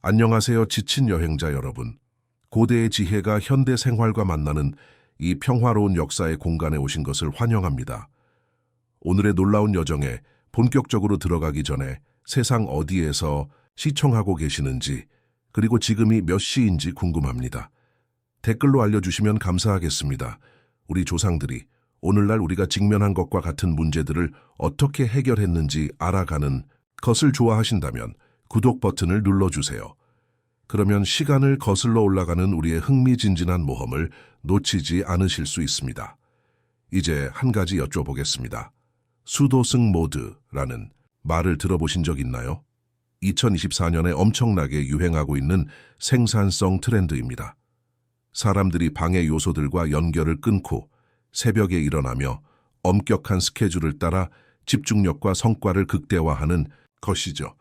안녕하세요, 지친 여행자 여러분. 고대의 지혜가 현대 생활과 만나는 이 평화로운 역사의 공간에 오신 것을 환영합니다. 오늘의 놀라운 여정에 본격적으로 들어가기 전에 세상 어디에서 시청하고 계시는지, 그리고 지금이 몇 시인지 궁금합니다. 댓글로 알려주시면 감사하겠습니다. 우리 조상들이 오늘날 우리가 직면한 것과 같은 문제들을 어떻게 해결했는지 알아가는 것을 좋아하신다면 구독 버튼을 눌러주세요. 그러면 시간을 거슬러 올라가는 우리의 흥미진진한 모험을 놓치지 않으실 수 있습니다. 이제 한 가지 여쭤보겠습니다. 수도승 모드라는 말을 들어보신 적 있나요? 2024년에 엄청나게 유행하고 있는 생산성 트렌드입니다. 사람들이 방해 요소들과 연결을 끊고 새벽에 일어나며 엄격한 스케줄을 따라 집중력과 성과를 극대화하는 것이죠.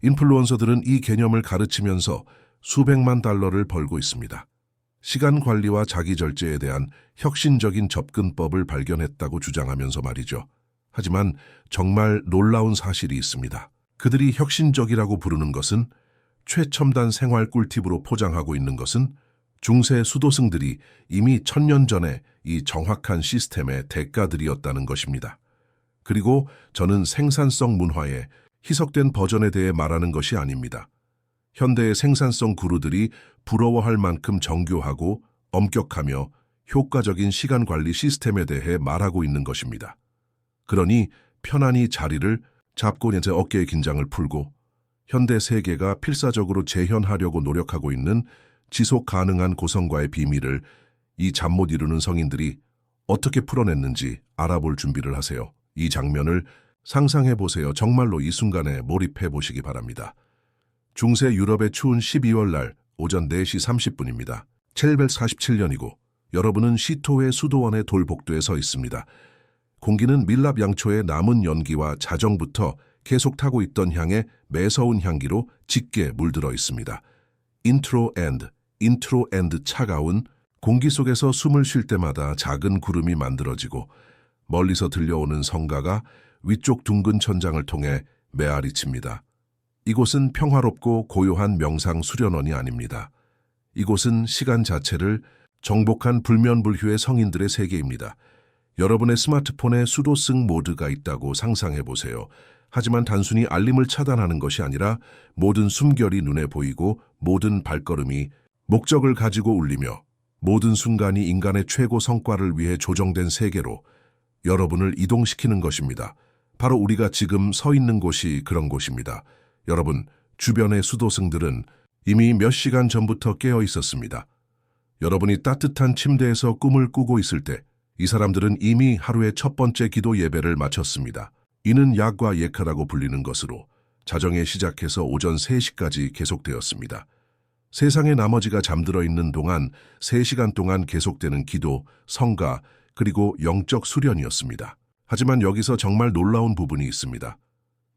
인플루언서들은 이 개념을 가르치면서 수백만 달러를 벌고 있습니다. 시간 관리와 자기 절제에 대한 혁신적인 접근법을 발견했다고 주장하면서 말이죠. 하지만 정말 놀라운 사실이 있습니다. 그들이 혁신적이라고 부르는 것은, 최첨단 생활 꿀팁으로 포장하고 있는 것은 중세 수도승들이 이미 1000년 전에 이 정확한 시스템의 대가들이었다는 것입니다. 그리고 저는 생산성 문화의 희석된 버전에 대해 말하는 것이 아닙니다. 현대의 생산성 구루들이 부러워할 만큼 정교하고 엄격하며 효과적인 시간 관리 시스템에 대해 말하고 있는 것입니다. 그러니 편안히 자리를 잡고 이제 어깨의 긴장을 풀고 현대 세계가 필사적으로 재현하려고 노력하고 있는 지속 가능한 고성과의 비밀을 이 잠 못 이루는 성인들이 어떻게 풀어냈는지 알아볼 준비를 하세요. 이 장면을 상상해 보세요. 정말로 이 순간에 몰입해 보시기 바랍니다. 중세 유럽의 추운 12월 날 오전 4시 30분입니다. 747년이고 여러분은 시토의 수도원의 돌복도에 서 있습니다. 공기는 밀랍 양초의 남은 연기와 자정부터 계속 타고 있던 향에 매서운 향기로 짙게 물들어 있습니다. 인트로 엔드 차가운 공기 속에서 숨을 쉴 때마다 작은 구름이 만들어지고 멀리서 들려오는 성가가 위쪽 둥근 천장을 통해 메아리 칩니다. 이곳은 평화롭고 고요한 명상 수련원이 아닙니다. 이곳은 시간 자체를 정복한 불면불휴의 성인들의 세계입니다. 여러분의 스마트폰에 수도승 모드가 있다고 상상해 보세요. 하지만 단순히 알림을 차단하는 것이 아니라 모든 숨결이 눈에 보이고 모든 발걸음이 목적을 가지고 울리며 모든 순간이 인간의 최고 성과를 위해 조정된 세계로 여러분을 이동시키는 것입니다. 바로 우리가 지금 서 있는 곳이 그런 곳입니다. 여러분, 주변의 수도승들은 이미 몇 시간 전부터 깨어 있었습니다. 여러분이 따뜻한 침대에서 꿈을 꾸고 있을 때 이 사람들은 이미 하루의 첫 번째 기도 예배를 마쳤습니다. 이는 야과 예카라고 불리는 것으로 자정에 시작해서 오전 3시까지 계속되었습니다. 세상의 나머지가 잠들어 있는 동안 3시간 동안 계속되는 기도, 성가, 그리고 영적 수련이었습니다. 하지만 여기서 정말 놀라운 부분이 있습니다.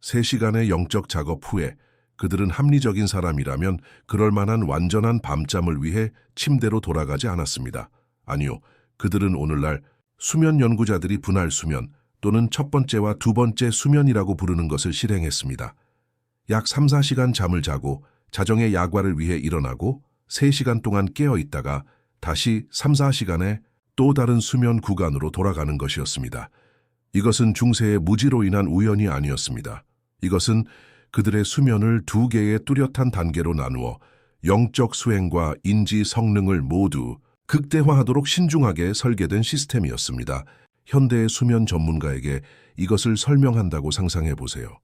3시간의 영적 작업 후에 그들은 합리적인 사람이라면 그럴 만한 완전한 밤잠을 위해 침대로 돌아가지 않았습니다. 아니요, 그들은 오늘날 수면 연구자들이 분할 수면 또는 첫 번째와 두 번째 수면이라고 부르는 것을 실행했습니다. 약 3-4시간 잠을 자고 자정의 야과를 위해 일어나고 3시간 동안 깨어 있다가 다시 3-4시간의 또 다른 수면 구간으로 돌아가는 것이었습니다. 이것은 중세의 무지로 인한 우연이 아니었습니다. 이것은 그들의 수면을 2개의 뚜렷한 단계로 나누어 영적 수행과 인지 성능을 모두 극대화하도록 신중하게 설계된 시스템이었습니다. 현대의 수면 전문가에게 이것을 설명한다고 상상해 보세요.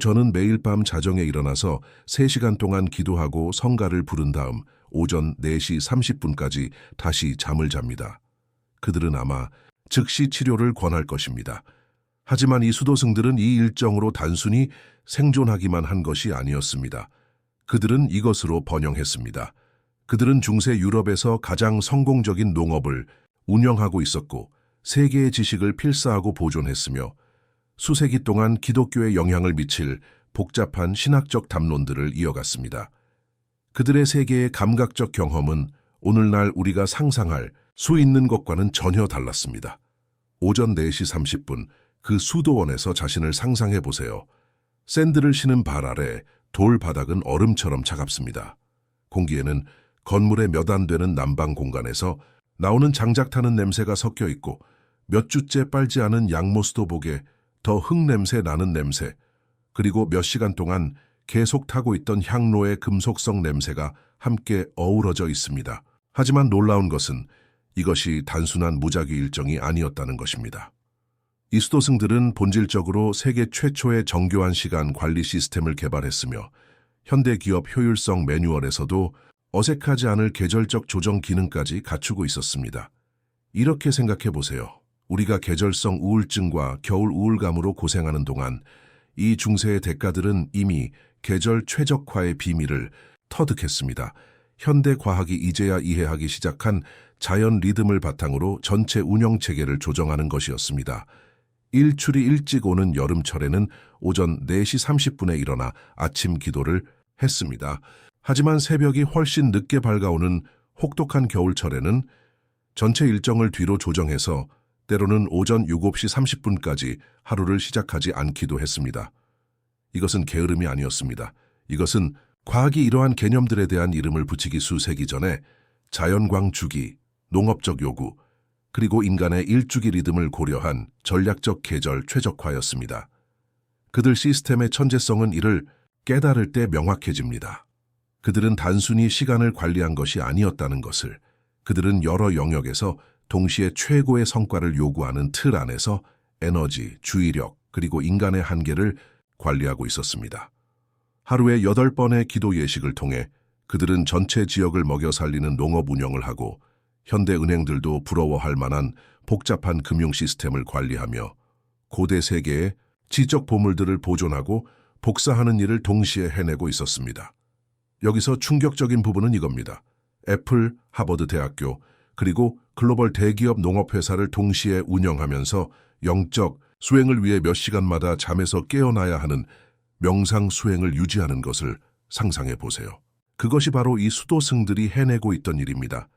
저는 매일 밤 자정에 일어나서 3시간 동안 기도하고 성가를 부른 다음 오전 4시 30분까지 다시 잠을 잡니다. 그들은 아마 즉시 치료를 권할 것입니다. 하지만 이 수도승들은 이 일정으로 단순히 생존하기만 한 것이 아니었습니다. 그들은 이것으로 번영했습니다. 그들은 중세 유럽에서 가장 성공적인 농업을 운영하고 있었고 세계의 지식을 필사하고 보존했으며 수세기 동안 기독교에 영향을 미칠 복잡한 신학적 담론들을 이어갔습니다. 그들의 세계의 감각적 경험은 오늘날 우리가 상상할 수 있는 것과는 전혀 달랐습니다. 오전 4시 30분 그 수도원에서 자신을 상상해 보세요. 샌들을 신은 발 아래 돌 바닥은 얼음처럼 차갑습니다. 공기에는 건물의 몇 안 되는 난방 공간에서 나오는 장작 타는 냄새가 섞여 있고 몇 주째 빨지 않은 양모수도복에 더 흙냄새 나는 냄새, 그리고 몇 시간 동안 계속 타고 있던 향로의 금속성 냄새가 함께 어우러져 있습니다. 하지만 놀라운 것은 이것이 단순한 무작위 일정이 아니었다는 것입니다. 이 수도승들은 본질적으로 세계 최초의 정교한 시간 관리 시스템을 개발했으며 현대 기업 효율성 매뉴얼에서도 어색하지 않을 계절적 조정 기능까지 갖추고 있었습니다. 이렇게 생각해 보세요. 우리가 계절성 우울증과 겨울 우울감으로 고생하는 동안 이 중세의 대가들은 이미 계절 최적화의 비밀을 터득했습니다. 현대 과학이 이제야 이해하기 시작한 자연 리듬을 바탕으로 전체 운영 체계를 조정하는 것이었습니다. 일출이 일찍 오는 여름철에는 오전 4시 30분에 일어나 아침 기도를 했습니다. 하지만 새벽이 훨씬 늦게 밝아오는 혹독한 겨울철에는 전체 일정을 뒤로 조정해서 때로는 오전 7시 30분까지 하루를 시작하지 않기도 했습니다. 이것은 게으름이 아니었습니다. 이것은 과학이 이러한 개념들에 대한 이름을 붙이기 수세기 전에 자연광 주기, 농업적 요구, 그리고 인간의 일주기 리듬을 고려한 전략적 계절 최적화였습니다. 그들 시스템의 천재성은 이를 깨달을 때 명확해집니다. 그들은 단순히 시간을 관리한 것이 아니었다는 것을, 그들은 여러 영역에서 동시에 최고의 성과를 요구하는 틀 안에서 에너지, 주의력, 그리고 인간의 한계를 관리하고 있었습니다. 하루에 8번의 기도 예식을 통해 그들은 전체 지역을 먹여 살리는 농업 운영을 하고 현대 은행들도 부러워할 만한 복잡한 금융 시스템을 관리하며 고대 세계의 지적 보물들을 보존하고 복사하는 일을 동시에 해내고 있었습니다. 여기서 충격적인 부분은 이겁니다. 애플, 하버드 대학교, 그리고 글로벌 대기업 농업회사를 동시에 운영하면서 영적 수행을 위해 몇 시간마다 잠에서 깨어나야 하는 명상 수행을 유지하는 것을 상상해 보세요. 그것이 바로 이 수도승들이 해내고 있던 일입니다.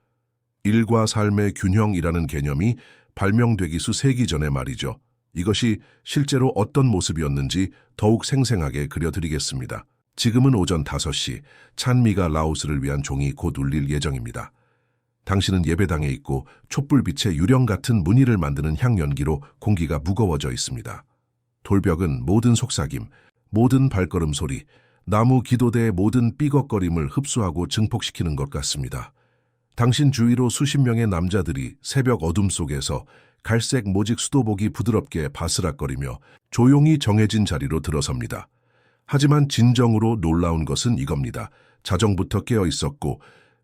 일과 삶의 균형이라는 개념이 발명되기 수세기 전의 말이죠. 이것이 실제로 어떤 모습이었는지 더욱 생생하게 그려드리겠습니다. 지금은 오전 5시, 찬미가 라오스를 위한 종이 곧 울릴 예정입니다. 당신은 예배당에 있고 촛불빛의 유령 같은 무늬를 만드는 향연기로 공기가 무거워져 있습니다. 돌벽은 모든 속삭임, 모든 발걸음 소리, 나무 기도대의 모든 삐걱거림을 흡수하고 증폭시키는 것 같습니다. 당신 주위로 수십 명의 남자들이 새벽 어둠 속에서 갈색 모직 수도복이 부드럽게 바스락거리며 조용히 정해진 자리로 들어섭니다. 하지만 진정으로 놀라운 것은 이겁니다. 자정부터 깨어 있었고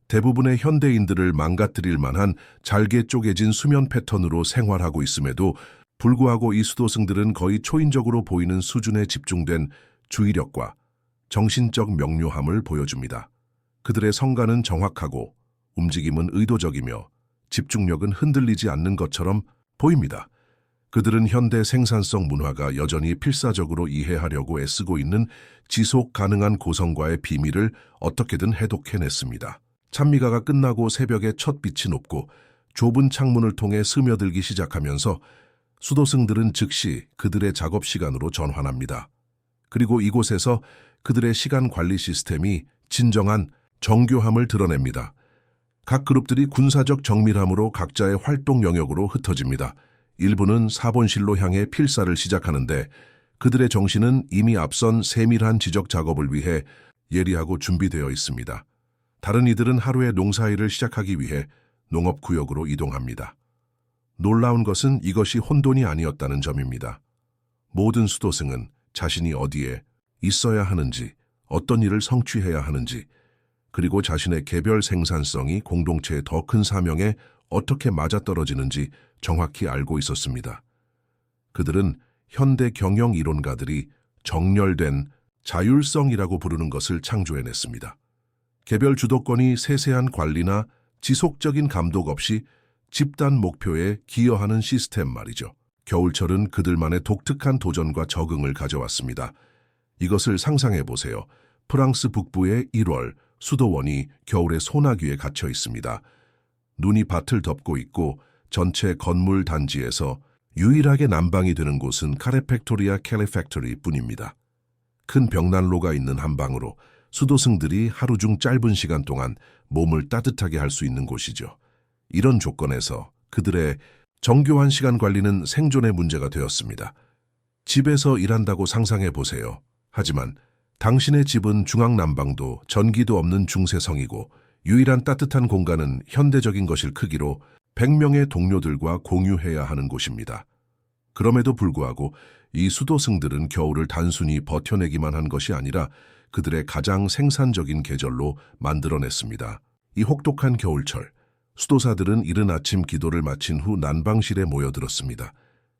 대부분의 현대인들을 망가뜨릴 만한 잘게 쪼개진 수면 패턴으로 생활하고 있음에도 불구하고 이 수도승들은 거의 초인적으로 보이는 수준에 집중된 주의력과 정신적 명료함을 보여줍니다. 그들의 성과는 정확하고 움직임은 의도적이며 집중력은 흔들리지 않는 것처럼 보입니다. 그들은 현대 생산성 문화가 여전히 필사적으로 이해하려고 애쓰고 있는 지속 가능한 고성과의 비밀을 어떻게든 해독해냈습니다. 찬미가가 끝나고 새벽에 첫 빛이 높고 좁은 창문을 통해 스며들기 시작하면서 수도승들은 즉시 그들의 작업 시간으로 전환합니다. 그리고 이곳에서 그들의 시간 관리 시스템이 진정한 정교함을 드러냅니다. 각 그룹들이 군사적 정밀함으로 각자의 활동 영역으로 흩어집니다. 일부는 사본실로 향해 필사를 시작하는데 그들의 정신은 이미 앞선 세밀한 지적 작업을 위해 예리하고 준비되어 있습니다. 다른 이들은 하루의 농사일을 시작하기 위해 농업구역으로 이동합니다. 놀라운 것은 이것이 혼돈이 아니었다는 점입니다. 모든 수도승은 자신이 어디에 있어야 하는지, 어떤 일을 성취해야 하는지, 그리고 자신의 개별 생산성이 공동체의 더 큰 사명에 어떻게 맞아떨어지는지 정확히 알고 있었습니다. 그들은 현대 경영 이론가들이 정렬된 자율성이라고 부르는 것을 창조해냈습니다. 개별 주도권이 세세한 관리나 지속적인 감독 없이 집단 목표에 기여하는 시스템 말이죠. 겨울철은 그들만의 독특한 도전과 적응을 가져왔습니다. 이것을 상상해 보세요. 프랑스 북부의 1월, 수도원이 겨울의 소나기에 갇혀 있습니다. 눈이 밭을 덮고 있고 전체 건물 단지에서 유일하게 난방이 되는 곳은 카레팩토리아 캘리팩토리 뿐입니다. 큰 벽난로가 있는 한 방으로 수도승들이 하루 중 짧은 시간 동안 몸을 따뜻하게 할 수 있는 곳이죠. 이런 조건에서 그들의 정교한 시간 관리는 생존의 문제가 되었습니다. 집에서 일한다고 상상해 보세요. 하지만 당신의 집은 중앙난방도 전기도 없는 중세성이고 유일한 따뜻한 공간은 현대적인 것일 크기로 100명의 동료들과 공유해야 하는 곳입니다. 그럼에도 불구하고 이 수도승들은 겨울을 단순히 버텨내기만 한 것이 아니라 그들의 가장 생산적인 계절로 만들어냈습니다. 이 혹독한 겨울철, 수도사들은 이른 아침 기도를 마친 후 난방실에 모여들었습니다.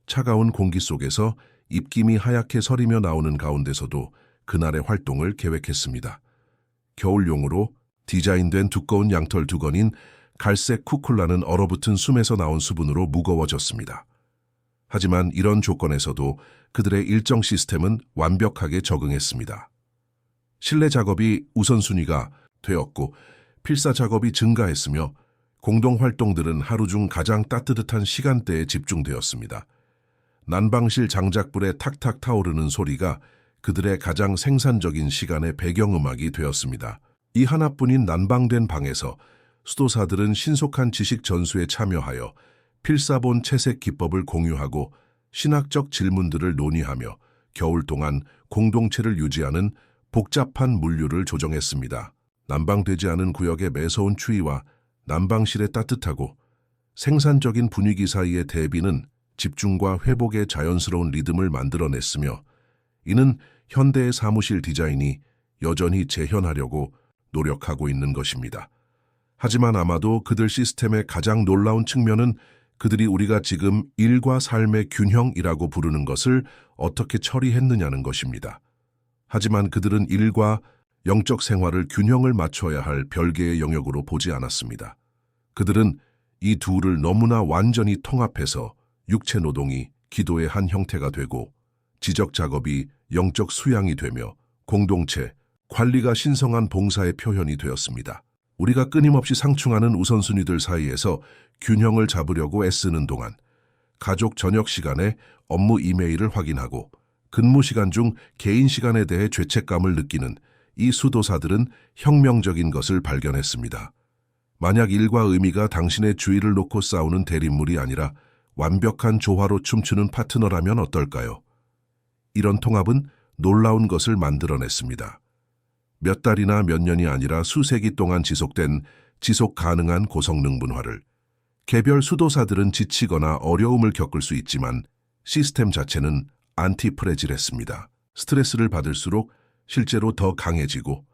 차가운 공기 속에서 입김이 하얗게 서리며 나오는 가운데서도 그날의 활동을 계획했습니다. 겨울용으로 디자인된 두꺼운 양털 두건인 갈색 쿠쿨라는 얼어붙은 숨에서 나온 수분으로 무거워졌습니다. 하지만 이런 조건에서도 그들의 일정 시스템은 완벽하게 적응했습니다. 실내 작업이 우선순위가 되었고 필사 작업이 증가했으며 공동 활동들은 하루 중 가장 따뜻한 시간대에 집중되었습니다. 난방실 장작불에 탁탁 타오르는 소리가 그들의 가장 생산적인 시간의 배경음악이 되었습니다. 이 하나뿐인 난방된 방에서 수도사들은 신속한 지식 전수에 참여하여 필사본 채색 기법을 공유하고 신학적 질문들을 논의하며 겨울 동안 공동체를 유지하는 복잡한 물류를 조정했습니다. 난방되지 않은 구역의 매서운 추위와 난방실의 따뜻하고 생산적인 분위기 사이의 대비는 집중과 회복의 자연스러운 리듬을 만들어냈으며 이는 현대의 사무실 디자인이 여전히 재현하려고 노력하고 있는 것입니다. 하지만 아마도 그들 시스템의 가장 놀라운 측면은 그들이 우리가 지금 일과 삶의 균형이라고 부르는 것을 어떻게 처리했느냐는 것입니다. 하지만 그들은 일과 영적 생활을 균형을 맞춰야 할 별개의 영역으로 보지 않았습니다. 그들은 이 둘을 너무나 완전히 통합해서 육체 노동이 기도의 한 형태가 되고 지적 작업이 영적 수양이 되며 공동체, 관리가 신성한 봉사의 표현이 되었습니다. 우리가 끊임없이 상충하는 우선순위들 사이에서 균형을 잡으려고 애쓰는 동안 가족 저녁 시간에 업무 이메일을 확인하고 근무 시간 중 개인 시간에 대해 죄책감을 느끼는 이 수도사들은 혁명적인 것을 발견했습니다. 만약 일과 의미가 당신의 주의를 놓고 싸우는 대립물이 아니라 완벽한 조화로 춤추는 파트너라면 어떨까요? 이런 통합은 놀라운 것을 만들어냈습니다. 몇 달이나 몇 년이 아니라 수세기 동안 지속된 지속 가능한 고성능 문화를 개별 수도사들은 지치거나 어려움을 겪을 수 있지만 시스템 자체는 안티프레질했습니다. 스트레스를 받을수록 실제로 더 강해지고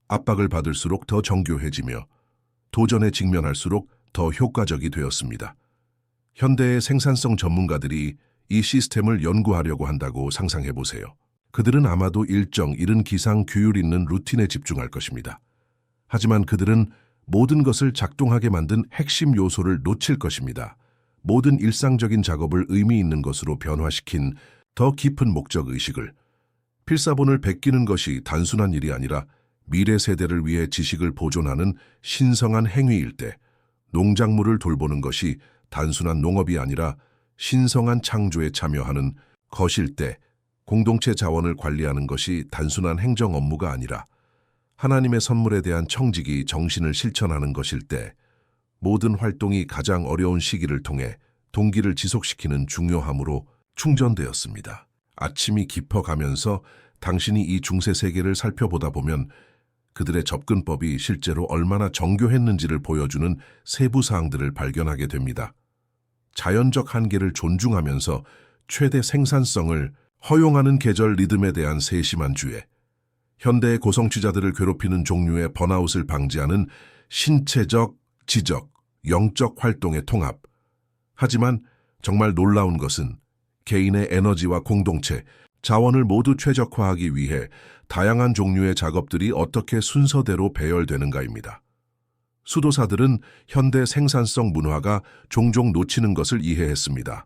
압박을 받을수록 더 정교해지며 도전에 직면할수록 더 효과적이 되었습니다. 현대의 생산성 전문가들이 이 시스템을 연구하려고 한다고 상상해 보세요. 그들은 아마도 일정 이른 기상 규율 있는 루틴에 집중할 것입니다. 하지만 그들은 모든 것을 작동하게 만든 핵심 요소를 놓칠 것입니다. 모든 일상적인 작업을 의미 있는 것으로 변화시킨 더 깊은 목적 의식을 필사본을 베끼는 것이 단순한 일이 아니라 미래 세대를 위해 지식을 보존하는 신성한 행위일 때 농작물을 돌보는 것이 단순한 농업이 아니라 신성한 창조에 참여하는 것일 때 공동체 자원을 관리하는 것이 단순한 행정 업무가 아니라 하나님의 선물에 대한 청직이 정신을 실천하는 것일 때 모든 활동이 가장 어려운 시기를 통해 동기를 지속시키는 중요함으로 충전되었습니다. 아침이 깊어가면서 당신이 이 중세 세계를 살펴보다 보면 그들의 접근법이 실제로 얼마나 정교했는지를 보여주는 세부 사항들을 발견하게 됩니다. 자연적 한계를 존중하면서 최대 생산성을 허용하는 계절 리듬에 대한 세심한 주의, 현대의 고성취자들을 괴롭히는 종류의 번아웃을 방지하는 신체적, 지적, 영적 활동의 통합. 하지만 정말 놀라운 것은 개인의 에너지와 공동체, 자원을 모두 최적화하기 위해 다양한 종류의 작업들이 어떻게 순서대로 배열되는가입니다. 수도사들은 현대 생산성 문화가 종종 놓치는 것을 이해했습니다.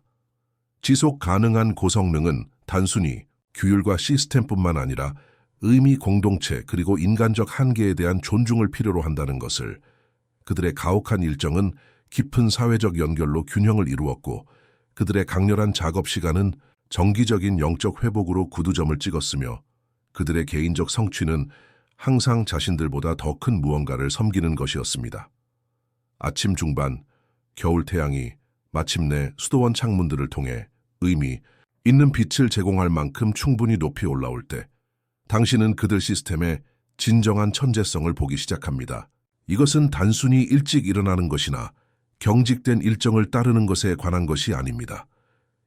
지속 가능한 고성능은 단순히 규율과 시스템뿐만 아니라 의미 공동체 그리고 인간적 한계에 대한 존중을 필요로 한다는 것을 그들의 가혹한 일정은 깊은 사회적 연결로 균형을 이루었고 그들의 강렬한 작업 시간은 정기적인 영적 회복으로 구두점을 찍었으며 그들의 개인적 성취는 항상 자신들보다 더 큰 무언가를 섬기는 것이었습니다. 아침 중반, 겨울 태양이 마침내 수도원 창문들을 통해 의미 있는 빛을 제공할 만큼 충분히 높이 올라올 때 당신은 그들 시스템의 진정한 천재성을 보기 시작합니다. 이것은 단순히 일찍 일어나는 것이나 경직된 일정을 따르는 것에 관한 것이 아닙니다.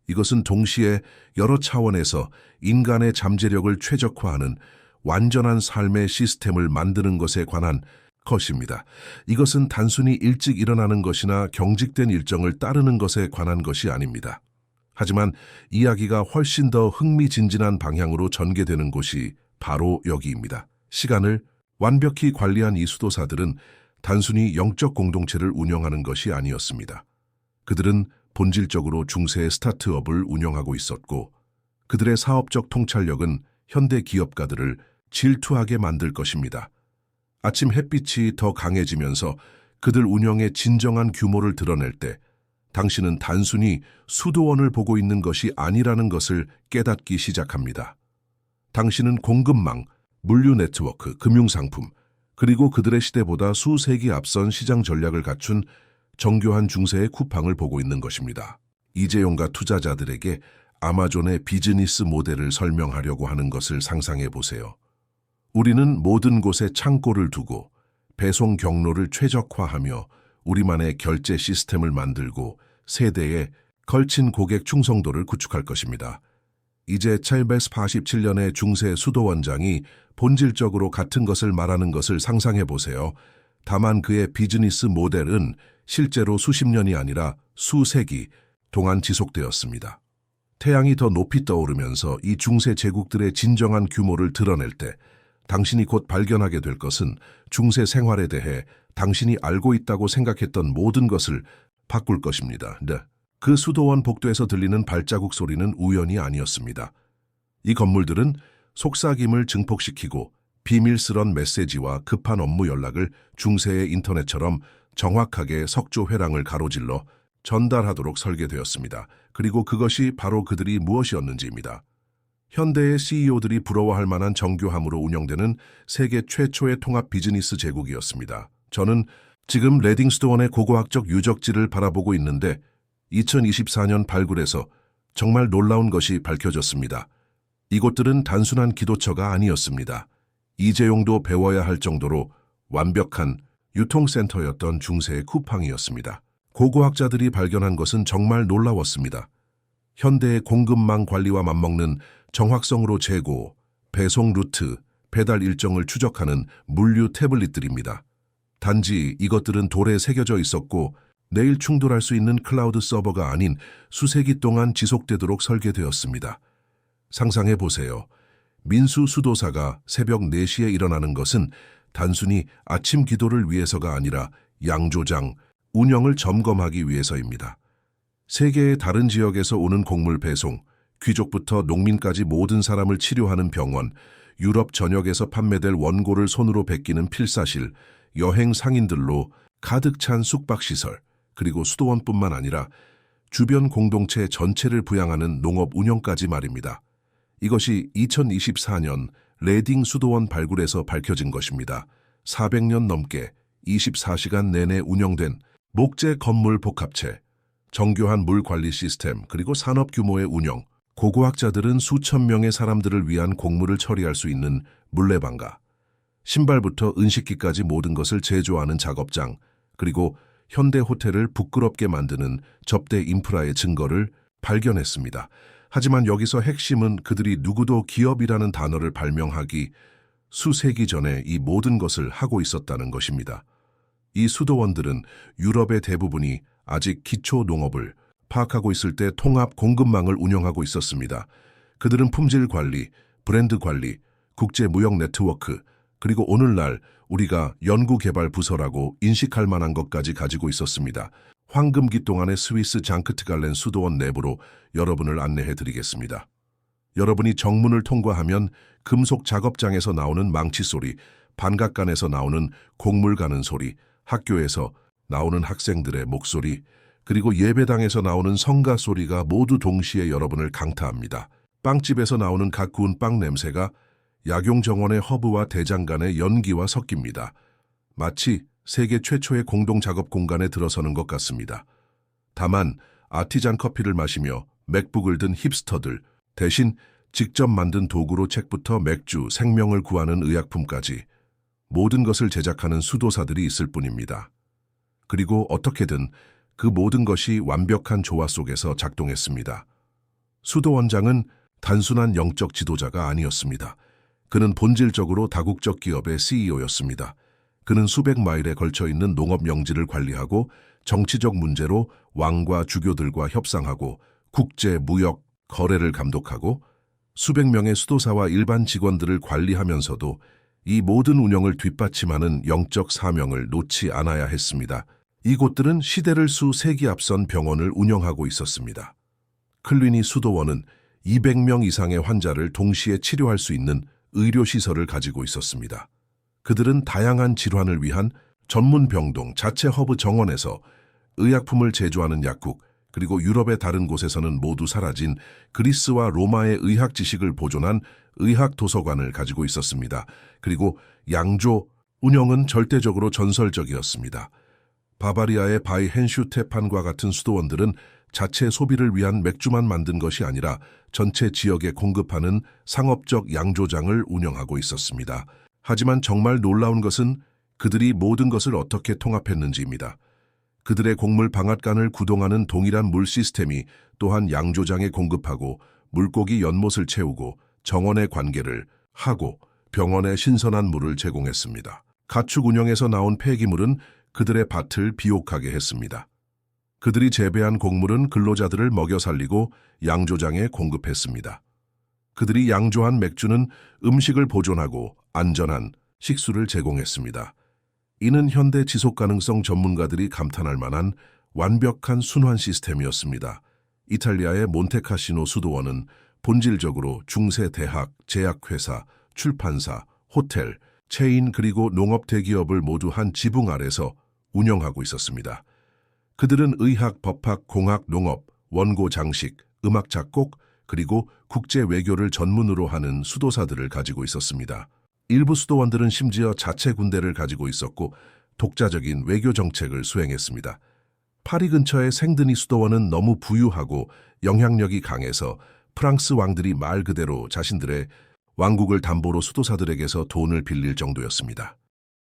이것은 동시에 여러 차원에서 인간의 잠재력을 최적화하는 완전한 삶의 시스템을 만드는 것에 관한 것입니다. 이것은 단순히 일찍 일어나는 것이나 경직된 일정을 따르는 것에 관한 것이 아닙니다. 하지만 이야기가 훨씬 더 흥미진진한 방향으로 전개되는 곳이 바로 여기입니다. 시간을 완벽히 관리한 이 수도사들은 단순히 영적 공동체를 운영하는 것이 아니었습니다. 그들은 본질적으로 중세 스타트업을 운영하고 있었고 그들의 사업적 통찰력은 현대 기업가들을 질투하게 만들 것입니다. 아침 햇빛이 더 강해지면서 그들 운영의 진정한 규모를 드러낼 때 당신은 단순히 수도원을 보고 있는 것이 아니라는 것을 깨닫기 시작합니다. 당신은 공급망, 물류 네트워크, 금융상품, 그리고 그들의 시대보다 수세기 앞선 시장 전략을 갖춘 정교한 중세의 쿠팡을 보고 있는 것입니다. 이재용과 투자자들에게 아마존의 비즈니스 모델을 설명하려고 하는 것을 상상해 보세요. 우리는 모든 곳에 창고를 두고 배송 경로를 최적화하며 우리만의 결제 시스템을 만들고 세대에 걸친 고객 충성도를 구축할 것입니다. 이제 787년의 중세 수도원장이 본질적으로 같은 것을 말하는 것을 상상해 보세요. 다만 그의 비즈니스 모델은 실제로 수십 년이 아니라 수세기 동안 지속되었습니다. 태양이 더 높이 떠오르면서 이 중세 제국들의 진정한 규모를 드러낼 때 당신이 곧 발견하게 될 것은 중세 생활에 대해 당신이 알고 있다고 생각했던 모든 것을 바꿀 것입니다. 네. 그 수도원 복도에서 들리는 발자국 소리는 우연이 아니었습니다. 이 건물들은 속삭임을 증폭시키고 비밀스런 메시지와 급한 업무 연락을 중세의 인터넷처럼 정확하게 석조 회랑을 가로질러 전달하도록 설계되었습니다. 그리고 그것이 바로 그들이 무엇이었는지입니다. 현대의 CEO들이 부러워할 만한 정교함으로 운영되는 세계 최초의 통합 비즈니스 제국이었습니다. 저는 지금 레딩스톤의 고고학적 유적지를 바라보고 있는데 2024년 발굴에서 정말 놀라운 것이 밝혀졌습니다. 이곳들은 단순한 기도처가 아니었습니다. 이재용도 배워야 할 정도로 완벽한 유통센터였던 중세의 쿠팡이었습니다. 고고학자들이 발견한 것은 정말 놀라웠습니다. 현대의 공급망 관리와 맞먹는 정확성으로 재고, 배송 루트, 배달 일정을 추적하는 물류 태블릿들입니다. 단지 이것들은 돌에 새겨져 있었고 내일 충돌할 수 있는 클라우드 서버가 아닌 수세기 동안 지속되도록 설계되었습니다. 상상해 보세요. 민수 수도사가 새벽 4시에 일어나는 것은 단순히 아침 기도를 위해서가 아니라 양조장, 운영을 점검하기 위해서입니다. 세계의 다른 지역에서 오는 곡물 배송, 귀족부터 농민까지 모든 사람을 치료하는 병원, 유럽 전역에서 판매될 원고를 손으로 베끼는 필사실, 여행 상인들로 가득 찬 숙박시설, 그리고 수도원뿐만 아니라 주변 공동체 전체를 부양하는 농업 운영까지 말입니다. 이것이 2024년 레딩 수도원 발굴에서 밝혀진 것입니다. 400년 넘게 24시간 내내 운영된 목재 건물 복합체, 정교한 물 관리 시스템, 그리고 산업 규모의 운영, 고고학자들은 수천 명의 사람들을 위한 곡물을 처리할 수 있는 물레방가, 신발부터 은식기까지 모든 것을 제조하는 작업장, 그리고 현대 호텔을 부끄럽게 만드는 접대 인프라의 증거를 발견했습니다. 하지만 여기서 핵심은 그들이 누구도 기업이라는 단어를 발명하기 수세기 전에 이 모든 것을 하고 있었다는 것입니다. 이 수도원들은 유럽의 대부분이 아직 기초 농업을 파악하고 있을 때 통합 공급망을 운영하고 있었습니다. 그들은 품질 관리, 브랜드 관리, 국제 무역 네트워크, 그리고 오늘날 우리가 연구개발 부서라고 인식할 만한 것까지 가지고 있었습니다. 황금기 동안의 스위스 장크트갈렌 수도원 내부로 여러분을 안내해 드리겠습니다. 여러분이 정문을 통과하면 금속 작업장에서 나오는 망치 소리, 반각간에서 나오는 곡물 가는 소리, 학교에서 나오는 학생들의 목소리, 그리고 예배당에서 나오는 성가 소리가 모두 동시에 여러분을 강타합니다. 빵집에서 나오는 갓 구운 빵 냄새가 약용 정원의 허브와 대장 간의 연기와 섞입니다. 마치 세계 최초의 공동 작업 공간에 들어서는 것 같습니다. 다만 아티잔 커피를 마시며 맥북을 든 힙스터들, 대신 직접 만든 도구로 책부터 맥주, 생명을 구하는 의약품까지 모든 것을 제작하는 수도사들이 있을 뿐입니다. 그리고 어떻게든 그 모든 것이 완벽한 조화 속에서 작동했습니다. 수도 원장은 단순한 영적 지도자가 아니었습니다. 그는 본질적으로 다국적 기업의 CEO였습니다. 그는 수백 마일에 걸쳐 있는 농업 영지를 관리하고 정치적 문제로 왕과 주교들과 협상하고 국제, 무역, 거래를 감독하고 수백 명의 수도사와 일반 직원들을 관리하면서도 이 모든 운영을 뒷받침하는 영적 사명을 놓지 않아야 했습니다. 이곳들은 시대를 수세기 앞선 병원을 운영하고 있었습니다. 클리니 수도원은 200명 이상의 환자를 동시에 치료할 수 있는 의료시설을 가지고 있었습니다. 그들은 다양한 질환을 위한 전문 병동, 자체 허브 정원에서 의약품을 제조하는 약국, 그리고 유럽의 다른 곳에서는 모두 사라진 그리스와 로마의 의학 지식을 보존한 의학 도서관을 가지고 있었습니다. 그리고 양조 운영은 절대적으로 전설적이었습니다. 바바리아의 바이 헨슈테판과 같은 수도원들은 자체 소비를 위한 맥주만 만든 것이 아니라 전체 지역에 공급하는 상업적 양조장을 운영하고 있었습니다. 하지만 정말 놀라운 것은 그들이 모든 것을 어떻게 통합했는지입니다. 그들의 곡물 방앗간을 구동하는 동일한 물 시스템이 또한 양조장에 공급하고 물고기 연못을 채우고 정원의 관계를 하고 병원에 신선한 물을 제공했습니다. 가축 운영에서 나온 폐기물은 그들의 밭을 비옥하게 했습니다. 그들이 재배한 곡물은 근로자들을 먹여 살리고 양조장에 공급했습니다. 그들이 양조한 맥주는 음식을 보존하고 안전한 식수를 제공했습니다. 이는 현대 지속가능성 전문가들이 감탄할 만한 완벽한 순환 시스템이었습니다. 이탈리아의 몬테카시노 수도원은 본질적으로 중세 대학, 제약회사, 출판사, 호텔, 체인 그리고 농업 대기업을 모두 한 지붕 아래서 운영하고 있었습니다. 그들은 의학, 법학, 공학, 농업, 원고 장식, 음악 작곡, 그리고 국제 외교를 전문으로 하는 수도사들을 가지고 있었습니다. 일부 수도원들은 심지어 자체 군대를 가지고 있었고 독자적인 외교 정책을 수행했습니다. 파리 근처의 생드니 수도원은 너무 부유하고 영향력이 강해서 프랑스 왕들이 말 그대로 자신들의 왕국을 담보로 수도사들에게서 돈을 빌릴 정도였습니다.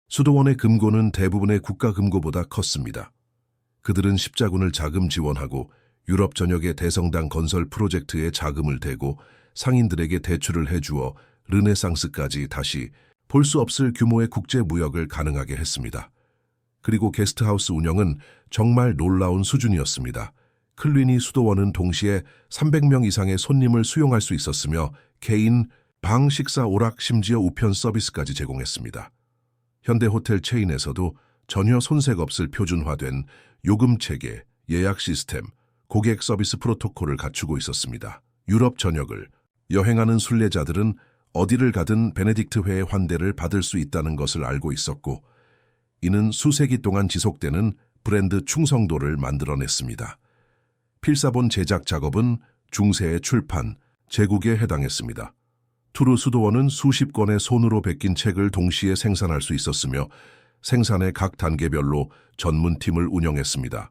수도원의 금고는 대부분의 국가 금고보다 컸습니다. 그들은 십자군을 자금 지원하고 유럽 전역의 대성당 건설 프로젝트에 자금을 대고 상인들에게 대출을 해주어 르네상스까지 다시 볼 수 없을 규모의 국제 무역을 가능하게 했습니다. 그리고 게스트하우스 운영은 정말 놀라운 수준이었습니다. 클리니 수도원은 동시에 300명 이상의 손님을 수용할 수 있었으며 개인, 방, 식사, 오락, 심지어 우편 서비스까지 제공했습니다. 현대 호텔 체인에서도 전혀 손색 없을 표준화된 요금 체계, 예약 시스템, 고객 서비스 프로토콜을 갖추고 있었습니다. 유럽 전역을 여행하는 순례자들은 어디를 가든 베네딕트회의 환대를 받을 수 있다는 것을 알고 있었고 이는 수세기 동안 지속되는 브랜드 충성도를 만들어냈습니다. 필사본 제작 작업은 중세의 출판, 제국에 해당했습니다. 투르 수도원은 수십 권의 손으로 베낀 책을 동시에 생산할 수 있었으며 생산의 각 단계별로 전문팀을 운영했습니다.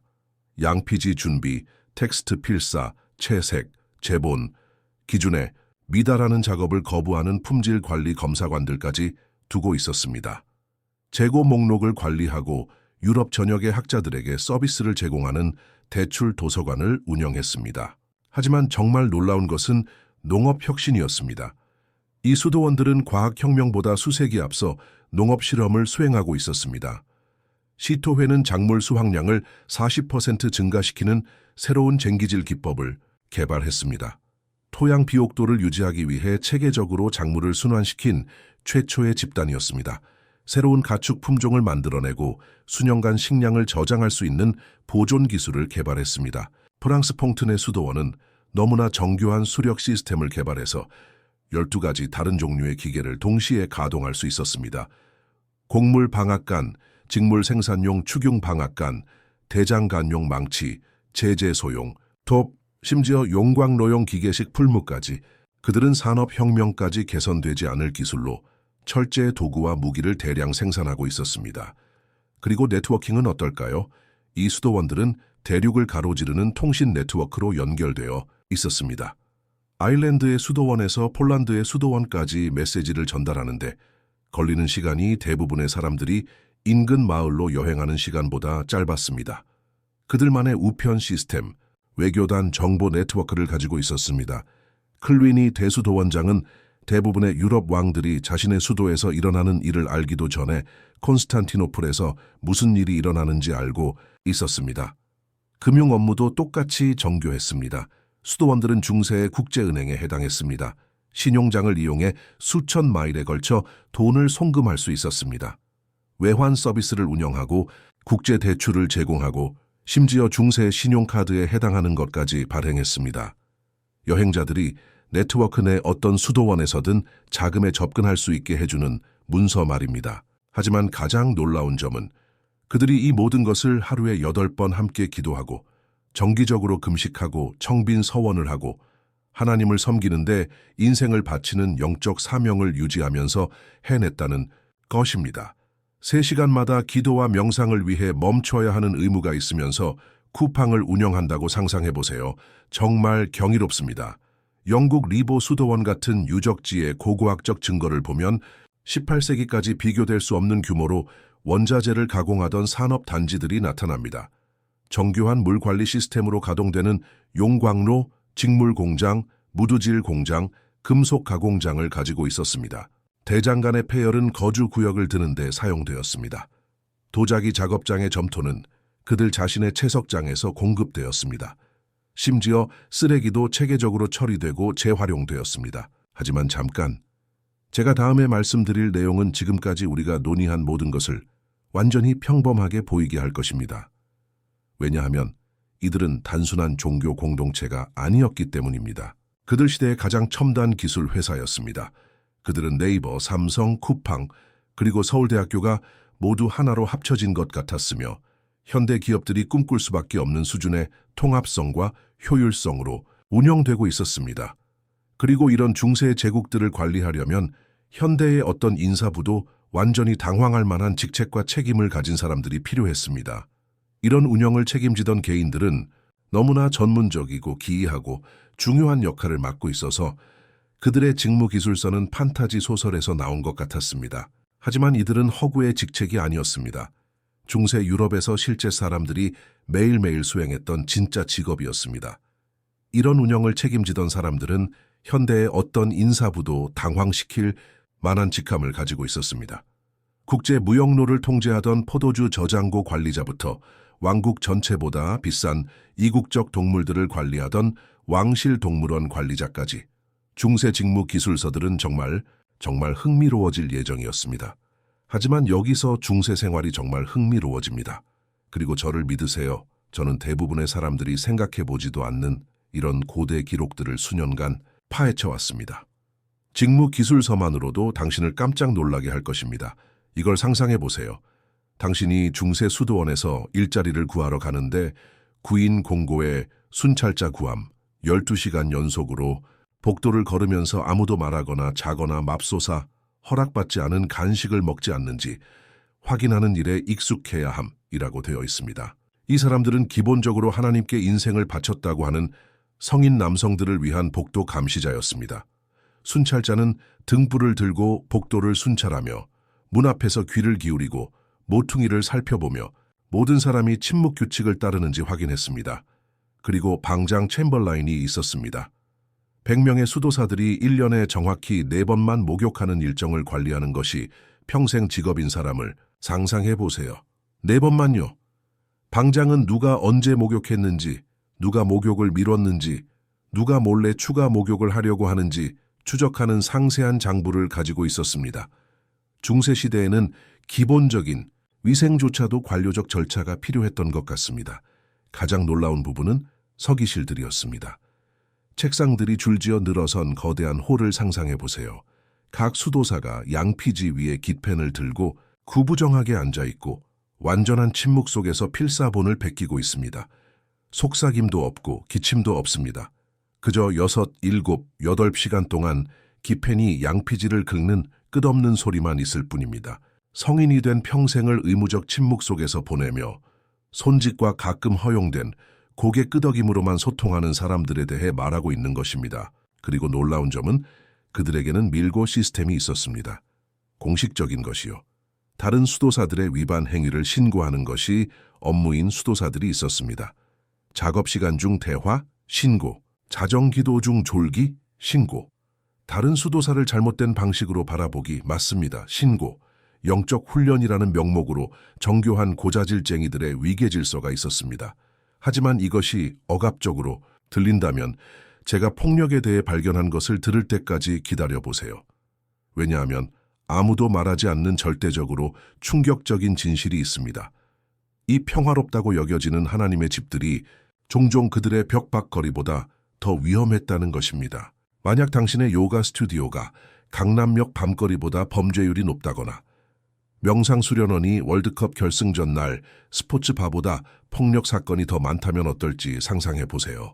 양피지 준비, 텍스트 필사, 채색, 제본, 기준에 미달하는 작업을 거부하는 품질 관리 검사관들까지 두고 있었습니다. 재고 목록을 관리하고 유럽 전역의 학자들에게 서비스를 제공하는 대출 도서관을 운영했습니다. 하지만 정말 놀라운 것은 농업혁신이었습니다. 이 수도원들은 과학혁명보다 수세기 앞서 농업 실험을 수행하고 있었습니다. 시토회는 작물 수확량을 40% 증가시키는 새로운 쟁기질 기법을 개발했습니다. 토양 비옥도를 유지하기 위해 체계적으로 작물을 순환시킨 최초의 집단이었습니다. 새로운 가축 품종을 만들어내고 수년간 식량을 저장할 수 있는 보존 기술을 개발했습니다. 프랑스 퐁트네 수도원은 너무나 정교한 수력 시스템을 개발해서 12가지 다른 종류의 기계를 동시에 가동할 수 있었습니다. 곡물 방앗간, 직물 생산용 축용 방앗간, 대장간용 망치, 제재소용, 톱, 심지어 용광로용 기계식 풀무까지 그들은 산업혁명까지 개선되지 않을 기술로 철제 도구와 무기를 대량 생산하고 있었습니다. 그리고 네트워킹은 어떨까요? 이 수도원들은 대륙을 가로지르는 통신 네트워크로 연결되어 있었습니다. 아일랜드의 수도원에서 폴란드의 수도원까지 메시지를 전달하는데 걸리는 시간이 대부분의 사람들이 인근 마을로 여행하는 시간보다 짧았습니다. 그들만의 우편 시스템, 외교단 정보 네트워크를 가지고 있었습니다. 클리니 대수도원장은 대부분의 유럽 왕들이 자신의 수도에서 일어나는 일을 알기도 전에 콘스탄티노플에서 무슨 일이 일어나는지 알고 있었습니다. 금융 업무도 똑같이 정교했습니다. 수도원들은 중세의 국제은행에 해당했습니다. 신용장을 이용해 수천 마일에 걸쳐 돈을 송금할 수 있었습니다. 외환 서비스를 운영하고 국제 대출을 제공하고 심지어 중세 신용카드에 해당하는 것까지 발행했습니다. 여행자들이 네트워크 내 어떤 수도원에서든 자금에 접근할 수 있게 해주는 문서 말입니다. 하지만 가장 놀라운 점은 그들이 이 모든 것을 하루에 8번 함께 기도하고 정기적으로 금식하고 청빈 서원을 하고 하나님을 섬기는데 인생을 바치는 영적 사명을 유지하면서 해냈다는 것입니다. 3시간마다 기도와 명상을 위해 멈춰야 하는 의무가 있으면서 쿠팡을 운영한다고 상상해보세요. 정말 경이롭습니다. 영국 리보 수도원 같은 유적지의 고고학적 증거를 보면 18세기까지 비교될 수 없는 규모로 원자재를 가공하던 산업단지들이 나타납니다. 정교한 물관리 시스템으로 가동되는 용광로, 직물공장, 무드질 공장, 금속 가공장을 가지고 있었습니다. 대장간의 폐열은 거주 구역을 드는 데 사용되었습니다. 도자기 작업장의 점토는 그들 자신의 채석장에서 공급되었습니다. 심지어 쓰레기도 체계적으로 처리되고 재활용되었습니다. 하지만 잠깐, 제가 다음에 말씀드릴 내용은 지금까지 우리가 논의한 모든 것을 완전히 평범하게 보이게 할 것입니다. 왜냐하면 이들은 단순한 종교 공동체가 아니었기 때문입니다. 그들 시대의 가장 첨단 기술 회사였습니다. 그들은 네이버, 삼성, 쿠팡, 그리고 서울대학교가 모두 하나로 합쳐진 것 같았으며 현대 기업들이 꿈꿀 수밖에 없는 수준의 통합성과 효율성으로 운영되고 있었습니다. 그리고 이런 중세 제국들을 관리하려면 현대의 어떤 인사부도 완전히 당황할 만한 직책과 책임을 가진 사람들이 필요했습니다. 이런 운영을 책임지던 개인들은 너무나 전문적이고 기이하고 중요한 역할을 맡고 있어서 그들의 직무기술서는 판타지 소설에서 나온 것 같았습니다. 하지만 이들은 허구의 직책이 아니었습니다. 중세 유럽에서 실제 사람들이 매일매일 수행했던 진짜 직업이었습니다. 이런 운영을 책임지던 사람들은 현대의 어떤 인사부도 당황시킬 만한 직함을 가지고 있었습니다. 국제 무역로를 통제하던 포도주 저장고 관리자부터 왕국 전체보다 비싼 이국적 동물들을 관리하던 왕실 동물원 관리자까지 중세 직무 기술서들은 정말 흥미로워질 예정이었습니다. 하지만 여기서 중세 생활이 정말 흥미로워집니다. 그리고 저를 믿으세요. 저는 대부분의 사람들이 생각해보지도 않는 이런 고대 기록들을 수년간 파헤쳐왔습니다. 직무 기술서만으로도 당신을 깜짝 놀라게 할 것입니다. 이걸 상상해보세요. 당신이 중세 수도원에서 일자리를 구하러 가는데 구인 공고의 순찰자 구함, 12시간 연속으로 복도를 걸으면서 아무도 말하거나 자거나 맙소사 허락받지 않은 간식을 먹지 않는지 확인하는 일에 익숙해야 함이라고 되어 있습니다. 이 사람들은 기본적으로 하나님께 인생을 바쳤다고 하는 성인 남성들을 위한 복도 감시자였습니다. 순찰자는 등불을 들고 복도를 순찰하며 문 앞에서 귀를 기울이고 모퉁이를 살펴보며 모든 사람이 침묵 규칙을 따르는지 확인했습니다. 그리고 방장 챔벌라인이 있었습니다. 100명의 수도사들이 1년에 정확히 4번만 목욕하는 일정을 관리하는 것이 평생 직업인 사람을 상상해 보세요. 4번만요. 방장은 누가 언제 목욕했는지, 누가 목욕을 미뤘는지, 누가 몰래 추가 목욕을 하려고 하는지 추적하는 상세한 장부를 가지고 있었습니다. 중세시대에는 기본적인 위생조차도 관료적 절차가 필요했던 것 같습니다. 가장 놀라운 부분은 서기실들이었습니다. 책상들이 줄지어 늘어선 거대한 홀을 상상해 보세요. 각 수도사가 양피지 위에 깃펜을 들고 구부정하게 앉아있고 완전한 침묵 속에서 필사본을 베끼고 있습니다. 속삭임도 없고 기침도 없습니다. 그저 6, 7, 8시간 동안 기펜이 양피지를 긁는 끝없는 소리만 있을 뿐입니다. 성인이 된 평생을 의무적 침묵 속에서 보내며 손짓과 가끔 허용된 고개 끄덕임으로만 소통하는 사람들에 대해 말하고 있는 것입니다. 그리고 놀라운 점은 그들에게는 밀고 시스템이 있었습니다. 공식적인 것이요. 다른 수도사들의 위반 행위를 신고하는 것이 업무인 수도사들이 있었습니다. 작업시간 중 대화, 신고, 자정기도 중 졸기, 신고. 다른 수도사를 잘못된 방식으로 바라보기, 맞습니다. 신고. 영적 훈련이라는 명목으로 정교한 고자질쟁이들의 위계질서가 있었습니다. 하지만 이것이 억압적으로 들린다면 제가 폭력에 대해 발견한 것을 들을 때까지 기다려보세요. 왜냐하면 아무도 말하지 않는 절대적으로 충격적인 진실이 있습니다. 이 평화롭다고 여겨지는 하나님의 집들이 종종 그들의 벽박거리보다 더 위험했다는 것입니다. 만약 당신의 요가 스튜디오가 강남역 밤거리보다 범죄율이 높다거나 명상수련원이 월드컵 결승전 날 스포츠바보다 폭력 사건이 더 많다면 어떨지 상상해 보세요.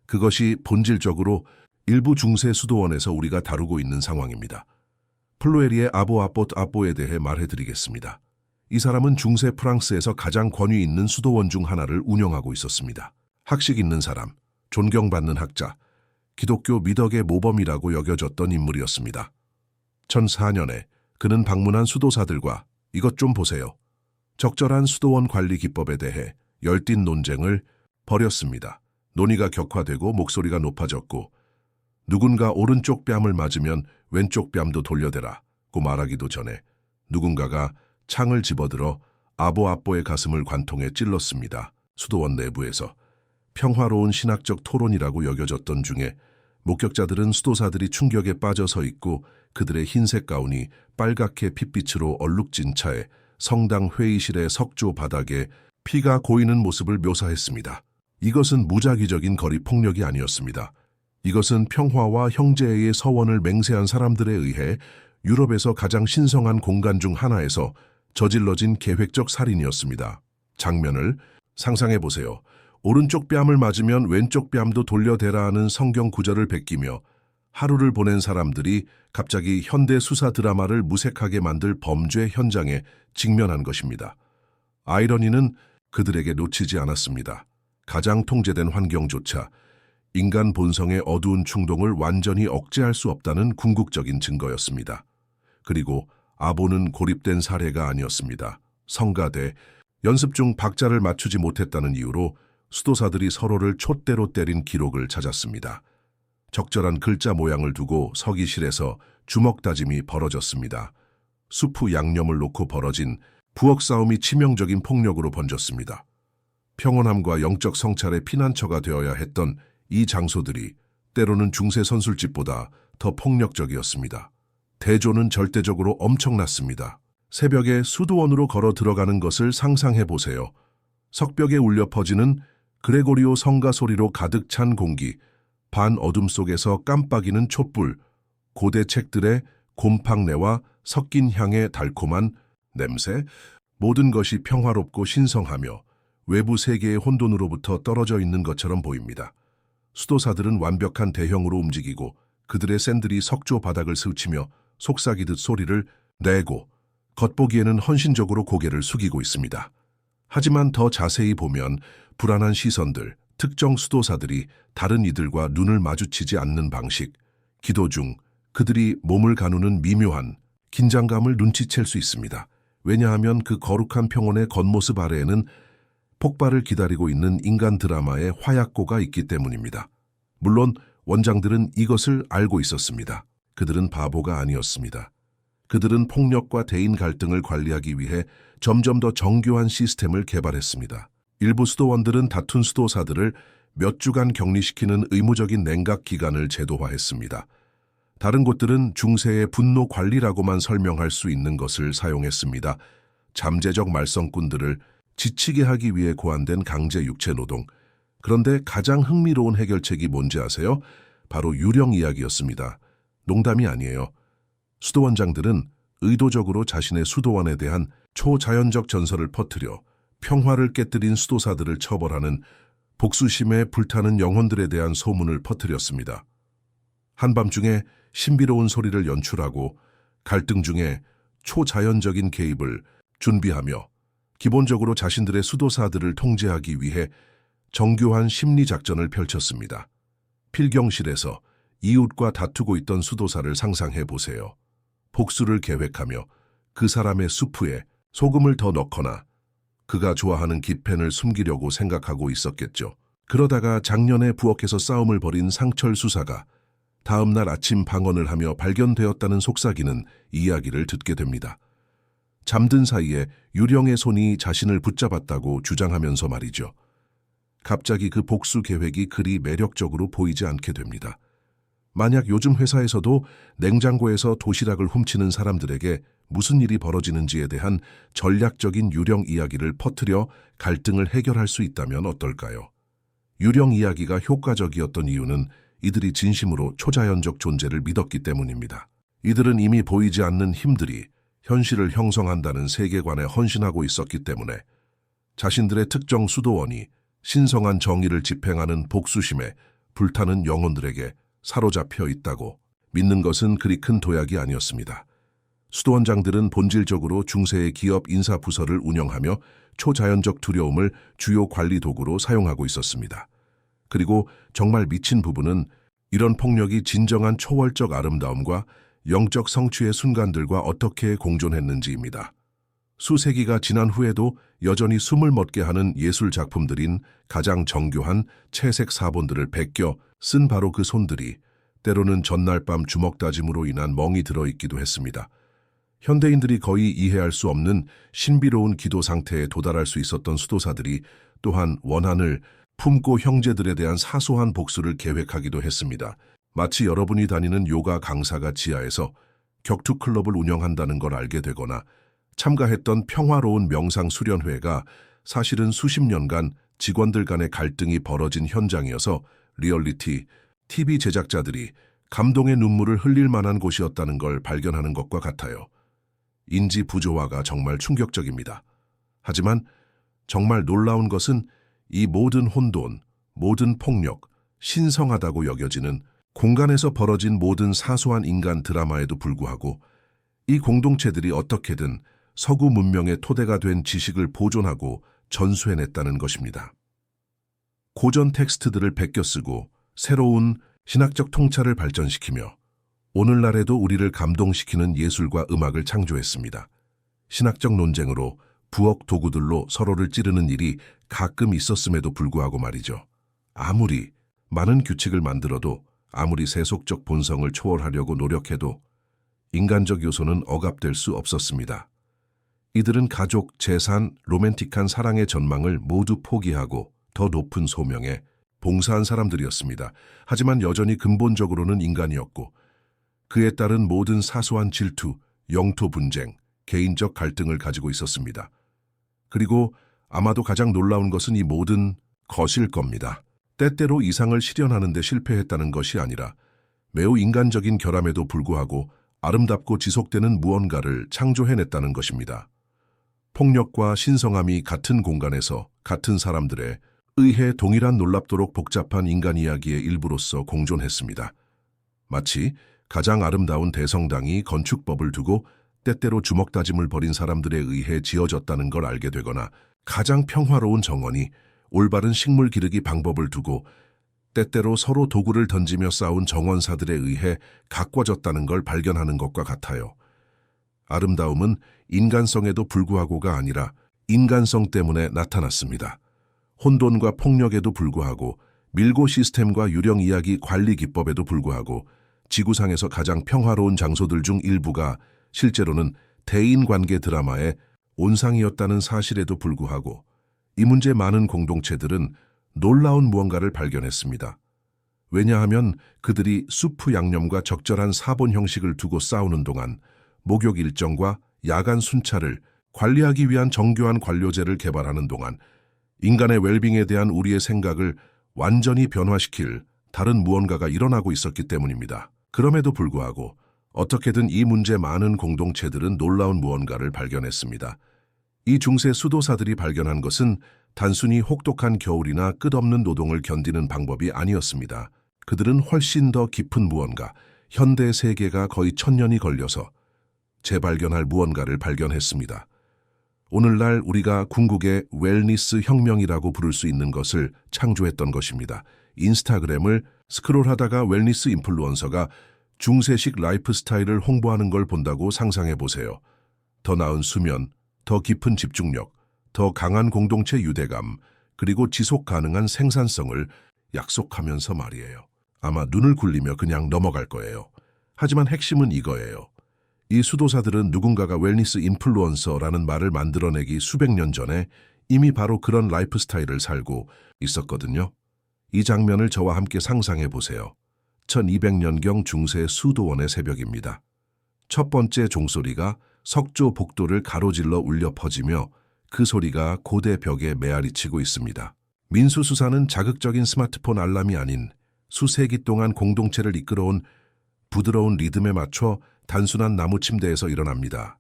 그것이 본질적으로 일부 중세 수도원에서 우리가 다루고 있는 상황입니다. 플로에리의 아보에 대해 말해드리겠습니다. 이 사람은 중세 프랑스에서 가장 권위 있는 수도원 중 하나를 운영하고 있었습니다. 학식 있는 사람, 존경받는 학자, 기독교 미덕의 모범이라고 여겨졌던 인물이었습니다. 1004년에 그는 방문한 수도사들과 이것 좀 보세요. 적절한 수도원 관리 기법에 대해 열띤 논쟁을 벌였습니다. 논의가 격화되고 목소리가 높아졌고 누군가 오른쪽 뺨을 맞으면 왼쪽 뺨도 돌려대라고 말하기도 전에 누군가가 창을 집어들어 아보의 가슴을 관통해 찔렀습니다. 수도원 내부에서 평화로운 신학적 토론이라고 여겨졌던 중에 목격자들은 수도사들이 충격에 빠져 서 있고 그들의 흰색 가운이 빨갛게 핏빛으로 얼룩진 차에 성당 회의실의 석조 바닥에 피가 고이는 모습을 묘사했습니다. 이것은 무작위적인 거리 폭력이 아니었습니다. 이것은 평화와 형제의 서원을 맹세한 사람들에 의해 유럽에서 가장 신성한 공간 중 하나에서 저질러진 계획적 살인이었습니다. 장면을 상상해 보세요. 오른쪽 뺨을 맞으면 왼쪽 뺨도 돌려대라 하는 성경 구절을 베끼며 하루를 보낸 사람들이 갑자기 현대 수사 드라마를 무색하게 만들 범죄 현장에 직면한 것입니다. 아이러니는 그들에게 놓치지 않았습니다. 가장 통제된 환경조차 인간 본성의 어두운 충동을 완전히 억제할 수 없다는 궁극적인 증거였습니다. 그리고 아보는 고립된 사례가 아니었습니다. 성가대, 연습 중 박자를 맞추지 못했다는 이유로 수도사들이 서로를 촛대로 때린 기록을 찾았습니다. 적절한 글자 모양을 두고 서기실에서 주먹 다짐이 벌어졌습니다. 수프 양념을 놓고 벌어진 부엌 싸움이 치명적인 폭력으로 번졌습니다. 평온함과 영적 성찰의 피난처가 되어야 했던 이 장소들이 때로는 중세 선술집보다 더 폭력적이었습니다. 대조는 절대적으로 엄청났습니다. 새벽에 수도원으로 걸어 들어가는 것을 상상해 보세요. 석벽에 울려 퍼지는 그레고리오 성가 소리로 가득 찬 공기, 반 어둠 속에서 깜빡이는 촛불, 고대 책들의 곰팡내와 섞인 향의 달콤한 냄새, 모든 것이 평화롭고 신성하며 외부 세계의 혼돈으로부터 떨어져 있는 것처럼 보입니다. 수도사들은 완벽한 대형으로 움직이고 그들의 샌들이 석조 바닥을 스치며 속삭이듯 소리를 내고 겉보기에는 헌신적으로 고개를 숙이고 있습니다. 하지만 더 자세히 보면 불안한 시선들, 특정 수도사들이 다른 이들과 눈을 마주치지 않는 방식, 기도 중 그들이 몸을 가누는 미묘한 긴장감을 눈치챌 수 있습니다. 왜냐하면 그 거룩한 평온의 겉모습 아래에는 폭발을 기다리고 있는 인간 드라마의 화약고가 있기 때문입니다. 물론 원장들은 이것을 알고 있었습니다. 그들은 바보가 아니었습니다. 그들은 폭력과 대인 갈등을 관리하기 위해 점점 더 정교한 시스템을 개발했습니다. 일부 수도원들은 다툰 수도사들을 몇 주간 격리시키는 의무적인 냉각 기간을 제도화했습니다. 다른 곳들은 중세의 분노 관리라고만 설명할 수 있는 것을 사용했습니다. 잠재적 말썽꾼들을 지치게 하기 위해 고안된 강제 육체 노동. 그런데 가장 흥미로운 해결책이 뭔지 아세요? 바로 유령 이야기였습니다. 농담이 아니에요. 수도원장들은 의도적으로 자신의 수도원에 대한 초자연적 전설을 퍼뜨려 평화를 깨뜨린 수도사들을 처벌하는 복수심에 불타는 영혼들에 대한 소문을 퍼뜨렸습니다. 한밤중에 신비로운 소리를 연출하고 갈등 중에 초자연적인 개입을 준비하며 기본적으로 자신들의 수도사들을 통제하기 위해 정교한 심리작전을 펼쳤습니다. 필경실에서 이웃과 다투고 있던 수도사를 상상해 보세요. 복수를 계획하며 그 사람의 수프에 소금을 더 넣거나 그가 좋아하는 기펜을 숨기려고 생각하고 있었겠죠. 그러다가 작년에 부엌에서 싸움을 벌인 상철 수사가 다음 날 아침 방언을 하며 발견되었다는 속삭이는 이야기를 듣게 됩니다. 잠든 사이에 유령의 손이 자신을 붙잡았다고 주장하면서 말이죠. 갑자기 그 복수 계획이 그리 매력적으로 보이지 않게 됩니다. 만약 요즘 회사에서도 냉장고에서 도시락을 훔치는 사람들에게 무슨 일이 벌어지는지에 대한 전략적인 유령 이야기를 퍼뜨려 갈등을 해결할 수 있다면 어떨까요? 유령 이야기가 효과적이었던 이유는 이들이 진심으로 초자연적 존재를 믿었기 때문입니다. 이들은 이미 보이지 않는 힘들이 현실을 형성한다는 세계관에 헌신하고 있었기 때문에 자신들의 특정 수도원이 신성한 정의를 집행하는 복수심에 불타는 영혼들에게 사로잡혀 있다고 믿는 것은 그리 큰 도약이 아니었습니다. 수도원장들은 본질적으로 중세의 기업 인사부서를 운영하며 초자연적 두려움을 주요 관리 도구로 사용하고 있었습니다. 그리고 정말 미친 부분은 이런 폭력이 진정한 초월적 아름다움과 영적 성취의 순간들과 어떻게 공존했는지입니다. 수세기가 지난 후에도 여전히 숨을 멎게 하는 예술 작품들인 가장 정교한 채색 사본들을 베껴 쓴 바로 그 손들이 때로는 전날 밤 주먹다짐으로 인한 멍이 들어있기도 했습니다. 현대인들이 거의 이해할 수 없는 신비로운 기도 상태에 도달할 수 있었던 수도사들이 또한 원한을 품고 형제들에 대한 사소한 복수를 계획하기도 했습니다. 마치 여러분이 다니는 요가 강사가 지하에서 격투 클럽을 운영한다는 걸 알게 되거나 참가했던 평화로운 명상 수련회가 사실은 수십 년간 직원들 간의 갈등이 벌어진 현장이어서 리얼리티 TV 제작자들이 감동의 눈물을 흘릴 만한 곳이었다는 걸 발견하는 것과 같아요. 인지 부조화가 정말 충격적입니다. 하지만 정말 놀라운 것은 이 모든 혼돈, 모든 폭력, 신성하다고 여겨지는 공간에서 벌어진 모든 사소한 인간 드라마에도 불구하고 이 공동체들이 어떻게든 서구 문명의 토대가 된 지식을 보존하고 전수해냈다는 것입니다. 고전 텍스트들을 베껴 쓰고 새로운 신학적 통찰을 발전시키며 오늘날에도 우리를 감동시키는 예술과 음악을 창조했습니다. 신학적 논쟁으로 부엌 도구들로 서로를 찌르는 일이 가끔 있었음에도 불구하고 말이죠. 아무리 많은 규칙을 만들어도 아무리 세속적 본성을 초월하려고 노력해도 인간적 요소는 억압될 수 없었습니다. 이들은 가족, 재산, 로맨틱한 사랑의 전망을 모두 포기하고 더 높은 소명에 봉사한 사람들이었습니다. 하지만 여전히 근본적으로는 인간이었고 그에 따른 모든 사소한 질투, 영토 분쟁, 개인적 갈등을 가지고 있었습니다. 그리고 아마도 가장 놀라운 것은 이 모든 것일 겁니다. 때때로 이상을 실현하는 데 실패했다는 것이 아니라 매우 인간적인 결함에도 불구하고 아름답고 지속되는 무언가를 창조해냈다는 것입니다. 폭력과 신성함이 같은 공간에서 같은 사람들의 의해 동일한 놀랍도록 복잡한 인간 이야기의 일부로서 공존했습니다. 마치 가장 아름다운 대성당이 건축법을 두고 때때로 주먹다짐을 벌인 사람들에 의해 지어졌다는 걸 알게 되거나 가장 평화로운 정원이 올바른 식물 기르기 방법을 두고 때때로 서로 도구를 던지며 싸운 정원사들에 의해 가꿔졌다는 걸 발견하는 것과 같아요. 아름다움은 인간성에도 불구하고가 아니라 인간성 때문에 나타났습니다. 혼돈과 폭력에도 불구하고 밀고 시스템과 유령 이야기 관리 기법에도 불구하고 지구상에서 가장 평화로운 장소들 중 일부가 실제로는 대인관계 드라마의 온상이었다는 사실에도 불구하고 이 문제 많은 공동체들은 놀라운 무언가를 발견했습니다. 왜냐하면 그들이 수프 양념과 적절한 사본 형식을 두고 싸우는 동안 목욕 일정과 야간 순찰을 관리하기 위한 정교한 관료제를 개발하는 동안 인간의 웰빙에 대한 우리의 생각을 완전히 변화시킬 다른 무언가가 일어나고 있었기 때문입니다. 그럼에도 불구하고 어떻게든 이 문제 많은 공동체들은 놀라운 무언가를 발견했습니다. 이 중세 수도사들이 발견한 것은 단순히 혹독한 겨울이나 끝없는 노동을 견디는 방법이 아니었습니다. 그들은 훨씬 더 깊은 무언가, 현대 세계가 거의 1000년이 걸려서 재발견할 무언가를 발견했습니다. 오늘날 우리가 궁극의 웰니스 혁명이라고 부를 수 있는 것을 창조했던 것입니다. 인스타그램을 스크롤하다가 웰니스 인플루언서가 중세식 라이프 스타일을 홍보하는 걸 본다고 상상해 보세요. 더 나은 수면, 더 깊은 집중력, 더 강한 공동체 유대감, 그리고 지속 가능한 생산성을 약속하면서 말이에요. 아마 눈을 굴리며 그냥 넘어갈 거예요. 하지만 핵심은 이거예요. 이 수도사들은 누군가가 웰니스 인플루언서라는 말을 만들어내기 수백 년 전에 이미 바로 그런 라이프 스타일을 살고 있었거든요. 이 장면을 저와 함께 상상해 보세요. 1200년경 중세 수도원의 새벽입니다. 첫 번째 종소리가 석조 복도를 가로질러 울려 퍼지며 그 소리가 고대 벽에 메아리치고 있습니다. 민수수사는 자극적인 스마트폰 알람이 아닌 수세기 동안 공동체를 이끌어온 부드러운 리듬에 맞춰 단순한 나무 침대에서 일어납니다.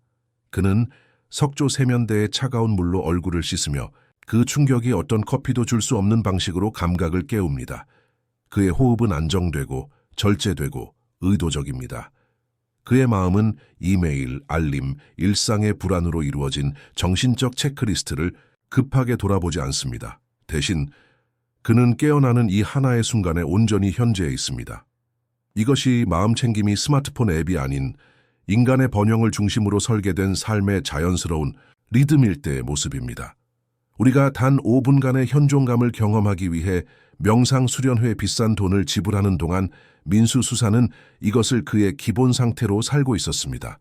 그는 석조 세면대에 차가운 물로 얼굴을 씻으며 그 충격이 어떤 커피도 줄 수 없는 방식으로 감각을 깨웁니다. 그의 호흡은 안정되고 절제되고 의도적입니다. 그의 마음은 이메일, 알림, 일상의 불안으로 이루어진 정신적 체크리스트를 급하게 돌아보지 않습니다. 대신 그는 깨어나는 이 하나의 순간에 온전히 현재에 있습니다. 이것이 마음챙김이 스마트폰 앱이 아닌 인간의 번영을 중심으로 설계된 삶의 자연스러운 리듬일 때의 모습입니다. 우리가 단 5분간의 현존감을 경험하기 위해 명상 수련회에 비싼 돈을 지불하는 동안 민수수사는 이것을 그의 기본 상태로 살고 있었습니다.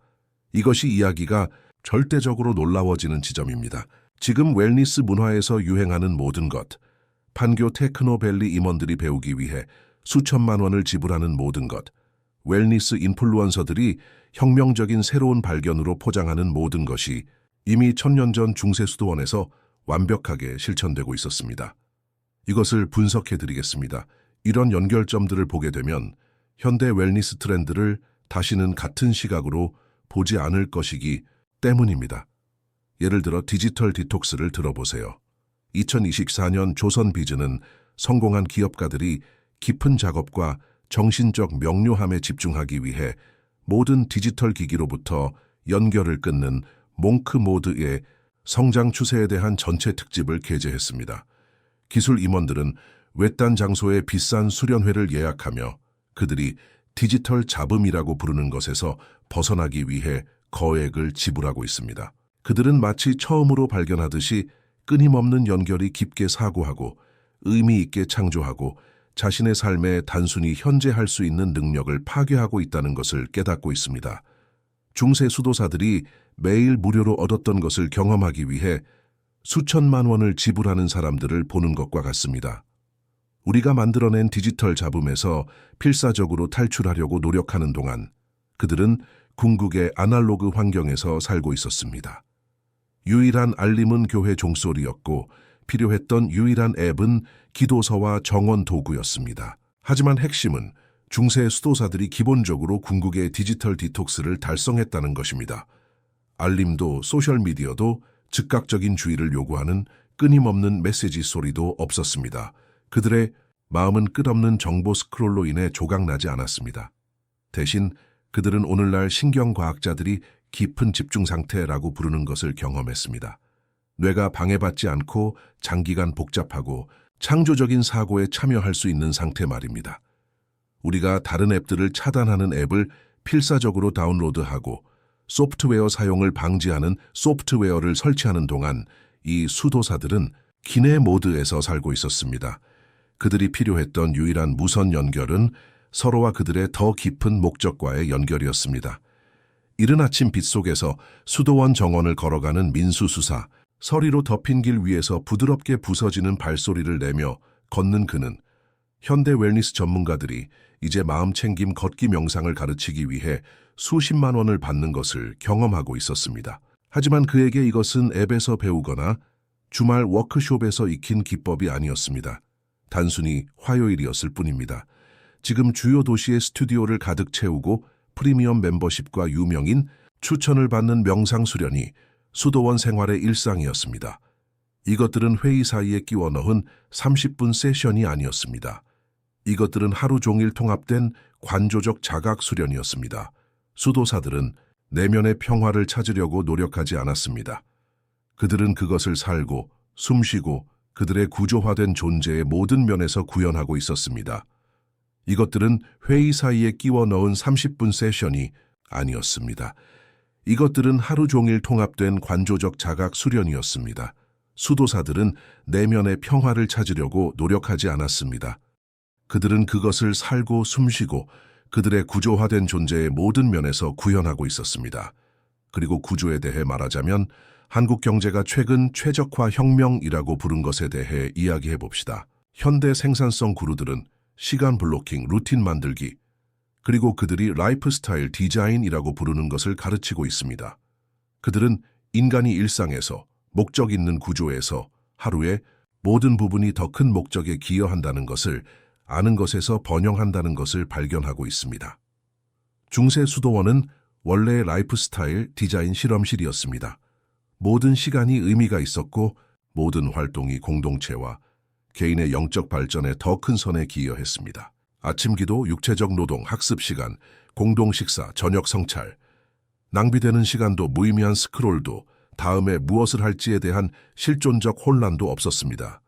이것이 이야기가 절대적으로 놀라워지는 지점입니다. 지금 웰니스 문화에서 유행하는 모든 것, 판교 테크노밸리 임원들이 배우기 위해 수천만 원을 지불하는 모든 것, 웰니스 인플루언서들이 혁명적인 새로운 발견으로 포장하는 모든 것이 이미 1000년 전 중세 수도원에서 완벽하게 실천되고 있었습니다. 이것을 분석해드리겠습니다. 이런 연결점들을 보게 되면 현대 웰니스 트렌드를 다시는 같은 시각으로 보지 않을 것이기 때문입니다. 예를 들어 디지털 디톡스를 들어보세요. 2024년 조선비즈는 성공한 기업가들이 깊은 작업과 정신적 명료함에 집중하기 위해 모든 디지털 기기로부터 연결을 끊는 몽크 모드의 성장 추세에 대한 전체 특집을 게재했습니다. 기술 임원들은 외딴 장소에 비싼 수련회를 예약하며 그들이 디지털 잡음이라고 부르는 것에서 벗어나기 위해 거액을 지불하고 있습니다. 그들은 마치 처음으로 발견하듯이 끊임없는 연결이 깊게 사고하고 의미 있게 창조하고 자신의 삶에 단순히 현재할 수 있는 능력을 파괴하고 있다는 것을 깨닫고 있습니다. 중세 수도사들이 매일 무료로 얻었던 것을 경험하기 위해 수천만 원을 지불하는 사람들을 보는 것과 같습니다. 우리가 만들어낸 디지털 잡음에서 필사적으로 탈출하려고 노력하는 동안 그들은 궁극의 아날로그 환경에서 살고 있었습니다. 유일한 알림은 교회 종소리였고 필요했던 유일한 앱은 기도서와 정원 도구였습니다. 하지만 핵심은 중세 수도사들이 기본적으로 궁극의 디지털 디톡스를 달성했다는 것입니다. 알림도 소셜미디어도 즉각적인 주의를 요구하는 끊임없는 메시지 소리도 없었습니다. 그들의 마음은 끝없는 정보 스크롤로 인해 조각나지 않았습니다. 대신 그들은 오늘날 신경과학자들이 깊은 집중 상태라고 부르는 것을 경험했습니다. 뇌가 방해받지 않고 장기간 복잡하고 창조적인 사고에 참여할 수 있는 상태 말입니다. 우리가 다른 앱들을 차단하는 앱을 필사적으로 다운로드하고 소프트웨어 사용을 방지하는 소프트웨어를 설치하는 동안 이 수도사들은 기내 모드에서 살고 있었습니다. 그들이 필요했던 유일한 무선 연결은 서로와 그들의 더 깊은 목적과의 연결이었습니다. 이른 아침 빛 속에서 수도원 정원을 걸어가는 민수수사, 서리로 덮인 길 위에서 부드럽게 부서지는 발소리를 내며 걷는 그는 현대 웰니스 전문가들이 이제 마음챙김 걷기 명상을 가르치기 위해 수십만 원을 받는 것을 경험하고 있었습니다. 하지만 그에게 이것은 앱에서 배우거나 주말 워크숍에서 익힌 기법이 아니었습니다. 단순히 화요일이었을 뿐입니다. 지금 주요 도시의 스튜디오를 가득 채우고 프리미엄 멤버십과 유명인 추천을 받는 명상 수련이 수도원 생활의 일상이었습니다. 이것들은 회의 사이에 끼워 넣은 30분 세션이 아니었습니다. 이것들은 하루 종일 통합된 관조적 자각 수련이었습니다. 수도사들은 내면의 평화를 찾으려고 노력하지 않았습니다. 그들은 그것을 살고 숨쉬고 그들의 구조화된 존재의 모든 면에서 구현하고 있었습니다. 이것들은 회의 사이에 끼워 넣은 30분 세션이 아니었습니다. 이것들은 하루 종일 통합된 관조적 자각 수련이었습니다. 수도사들은 내면의 평화를 찾으려고 노력하지 않았습니다. 그들은 그것을 살고 숨쉬고 그들의 구조화된 존재의 모든 면에서 구현하고 있었습니다. 그리고 구조에 대해 말하자면 한국 경제가 최근 최적화 혁명이라고 부른 것에 대해 이야기해 봅시다. 현대 생산성 구루들은 시간 블로킹, 루틴 만들기, 그리고 그들이 라이프 스타일 디자인이라고 부르는 것을 가르치고 있습니다. 그들은 인간이 일상에서 목적 있는 구조에서 하루의 모든 부분이 더 큰 목적에 기여한다는 것을 아는 것에서 번영한다는 것을 발견하고 있습니다. 중세 수도원은 원래의 라이프 스타일 디자인 실험실이었습니다. 모든 시간이 의미가 있었고 모든 활동이 공동체와 개인의 영적 발전에 더 큰 선에 기여했습니다. 아침 기도, 육체적 노동, 학습 시간, 공동 식사, 저녁 성찰, 낭비되는 시간도 무의미한 스크롤도 다음에 무엇을 할지에 대한 실존적 혼란도 없었습니다.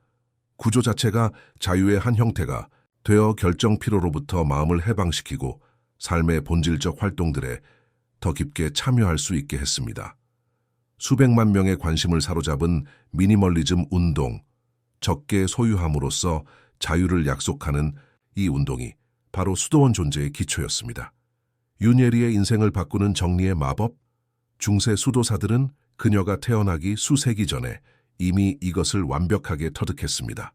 구조 자체가 자유의 한 형태가 되어 결정 피로로부터 마음을 해방시키고 삶의 본질적 활동들에 더 깊게 참여할 수 있게 했습니다. 수백만 명의 관심을 사로잡은 미니멀리즘 운동, 적게 소유함으로써 자유를 약속하는 이 운동이 바로 수도원 존재의 기초였습니다. 윤예리의 인생을 바꾸는 정리의 마법, 중세 수도사들은 그녀가 태어나기 수세기 전에 이미 이것을 완벽하게 터득했습니다.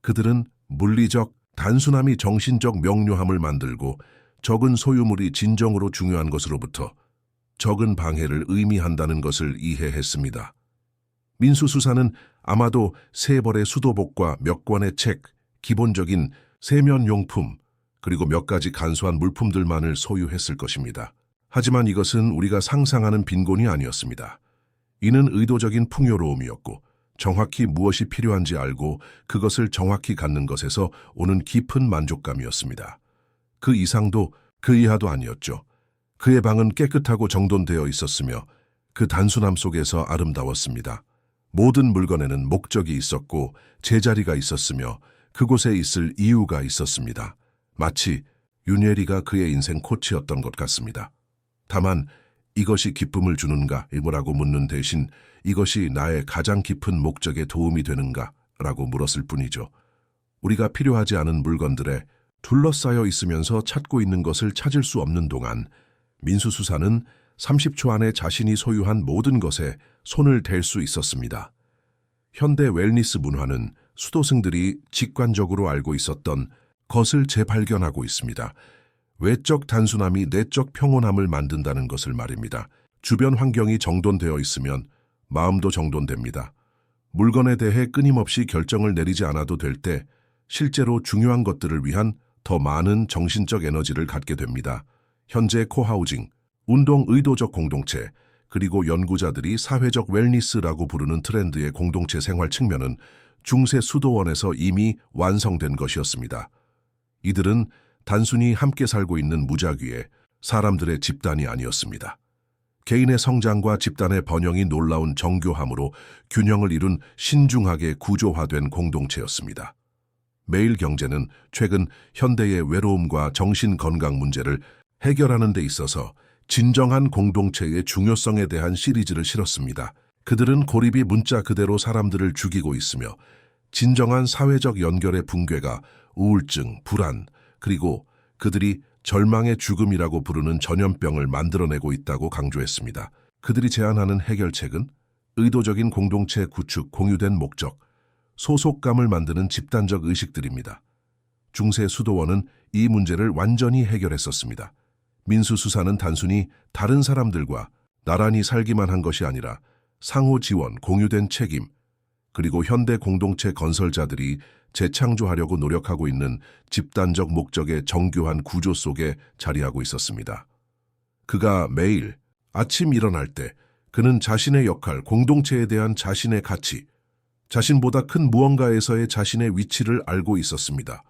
그들은 물리적 단순함이 정신적 명료함을 만들고 적은 소유물이 진정으로 중요한 것으로부터 적은 방해를 의미한다는 것을 이해했습니다. 민수수사는 아마도 세 벌의 수도복과 몇 권의 책, 기본적인 세면용품, 그리고 몇 가지 간소한 물품들만을 소유했을 것입니다. 하지만 이것은 우리가 상상하는 빈곤이 아니었습니다. 이는 의도적인 풍요로움이었고 정확히 무엇이 필요한지 알고 그것을 정확히 갖는 것에서 오는 깊은 만족감이었습니다. 그 이상도 그 이하도 아니었죠. 그의 방은 깨끗하고 정돈되어 있었으며 그 단순함 속에서 아름다웠습니다. 모든 물건에는 목적이 있었고 제자리가 있었으며 그곳에 있을 이유가 있었습니다. 마치 윤예리가 그의 인생 코치였던 것 같습니다. 다만 이것이 기쁨을 주는가 뭐라고 묻는 대신 이것이 나의 가장 깊은 목적에 도움이 되는가 라고 물었을 뿐이죠. 우리가 필요하지 않은 물건들에 둘러싸여 있으면서 찾고 있는 것을 찾을 수 없는 동안 민수수사는 30초 안에 자신이 소유한 모든 것에 손을 댈 수 있었습니다. 현대 웰니스 문화는 수도승들이 직관적으로 알고 있었던 것을 재발견하고 있습니다. 외적 단순함이 내적 평온함을 만든다는 것을 말입니다. 주변 환경이 정돈되어 있으면 마음도 정돈됩니다. 물건에 대해 끊임없이 결정을 내리지 않아도 될 때 실제로 중요한 것들을 위한 더 많은 정신적 에너지를 갖게 됩니다. 현재 코하우징, 운동 의도적 공동체, 그리고 연구자들이 사회적 웰니스라고 부르는 트렌드의 공동체 생활 측면은 중세 수도원에서 이미 완성된 것이었습니다. 이들은 단순히 함께 살고 있는 무작위의 사람들의 집단이 아니었습니다. 개인의 성장과 집단의 번영이 놀라운 정교함으로 균형을 이룬 신중하게 구조화된 공동체였습니다. 매일경제는 최근 현대의 외로움과 정신건강 문제를 해결하는 데 있어서 진정한 공동체의 중요성에 대한 시리즈를 실었습니다. 그들은 고립이 문자 그대로 사람들을 죽이고 있으며 진정한 사회적 연결의 붕괴가 우울증, 불안, 그리고 그들이 절망의 죽음이라고 부르는 전염병을 만들어내고 있다고 강조했습니다. 그들이 제안하는 해결책은 의도적인 공동체 구축, 공유된 목적, 소속감을 만드는 집단적 의식들입니다. 중세 수도원은 이 문제를 완전히 해결했었습니다. 민수수사는 단순히 다른 사람들과 나란히 살기만 한 것이 아니라 상호 지원, 공유된 책임, 그리고 현대 공동체 건설자들이 재창조하려고 노력하고 있는 집단적 목적의 정교한 구조 속에 자리하고 있었습니다. 그가 매일 아침 일어날 때 그는 자신의 역할, 공동체에 대한 자신의 가치, 자신보다 큰 무언가에서의 자신의 위치를 알고 있었습니다.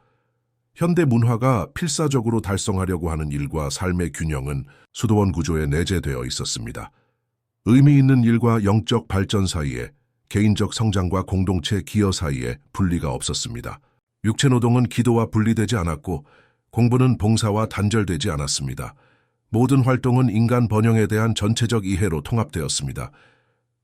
현대 문화가 필사적으로 달성하려고 하는 일과 삶의 균형은 수도원 구조에 내재되어 있었습니다. 의미 있는 일과 영적 발전 사이에, 개인적 성장과 공동체 기여 사이에 분리가 없었습니다. 육체노동은 기도와 분리되지 않았고 공부는 봉사와 단절되지 않았습니다. 모든 활동은 인간 번영에 대한 전체적 이해로 통합되었습니다.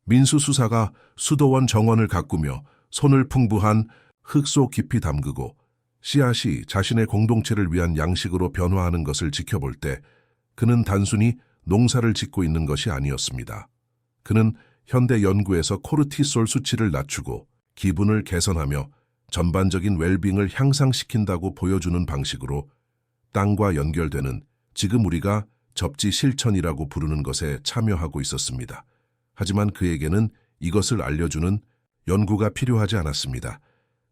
민수수사가 수도원 정원을 가꾸며 손을 풍부한 흙 속 깊이 담그고 씨앗이 자신의 공동체를 위한 양식으로 변화하는 것을 지켜볼 때 그는 단순히 농사를 짓고 있는 것이 아니었습니다. 그는 현대 연구에서 코르티솔 수치를 낮추고 기분을 개선하며 전반적인 웰빙을 향상시킨다고 보여주는 방식으로 땅과 연결되는 지금 우리가 접지 실천이라고 부르는 것에 참여하고 있었습니다. 하지만 그에게는 이것을 알려주는 연구가 필요하지 않았습니다.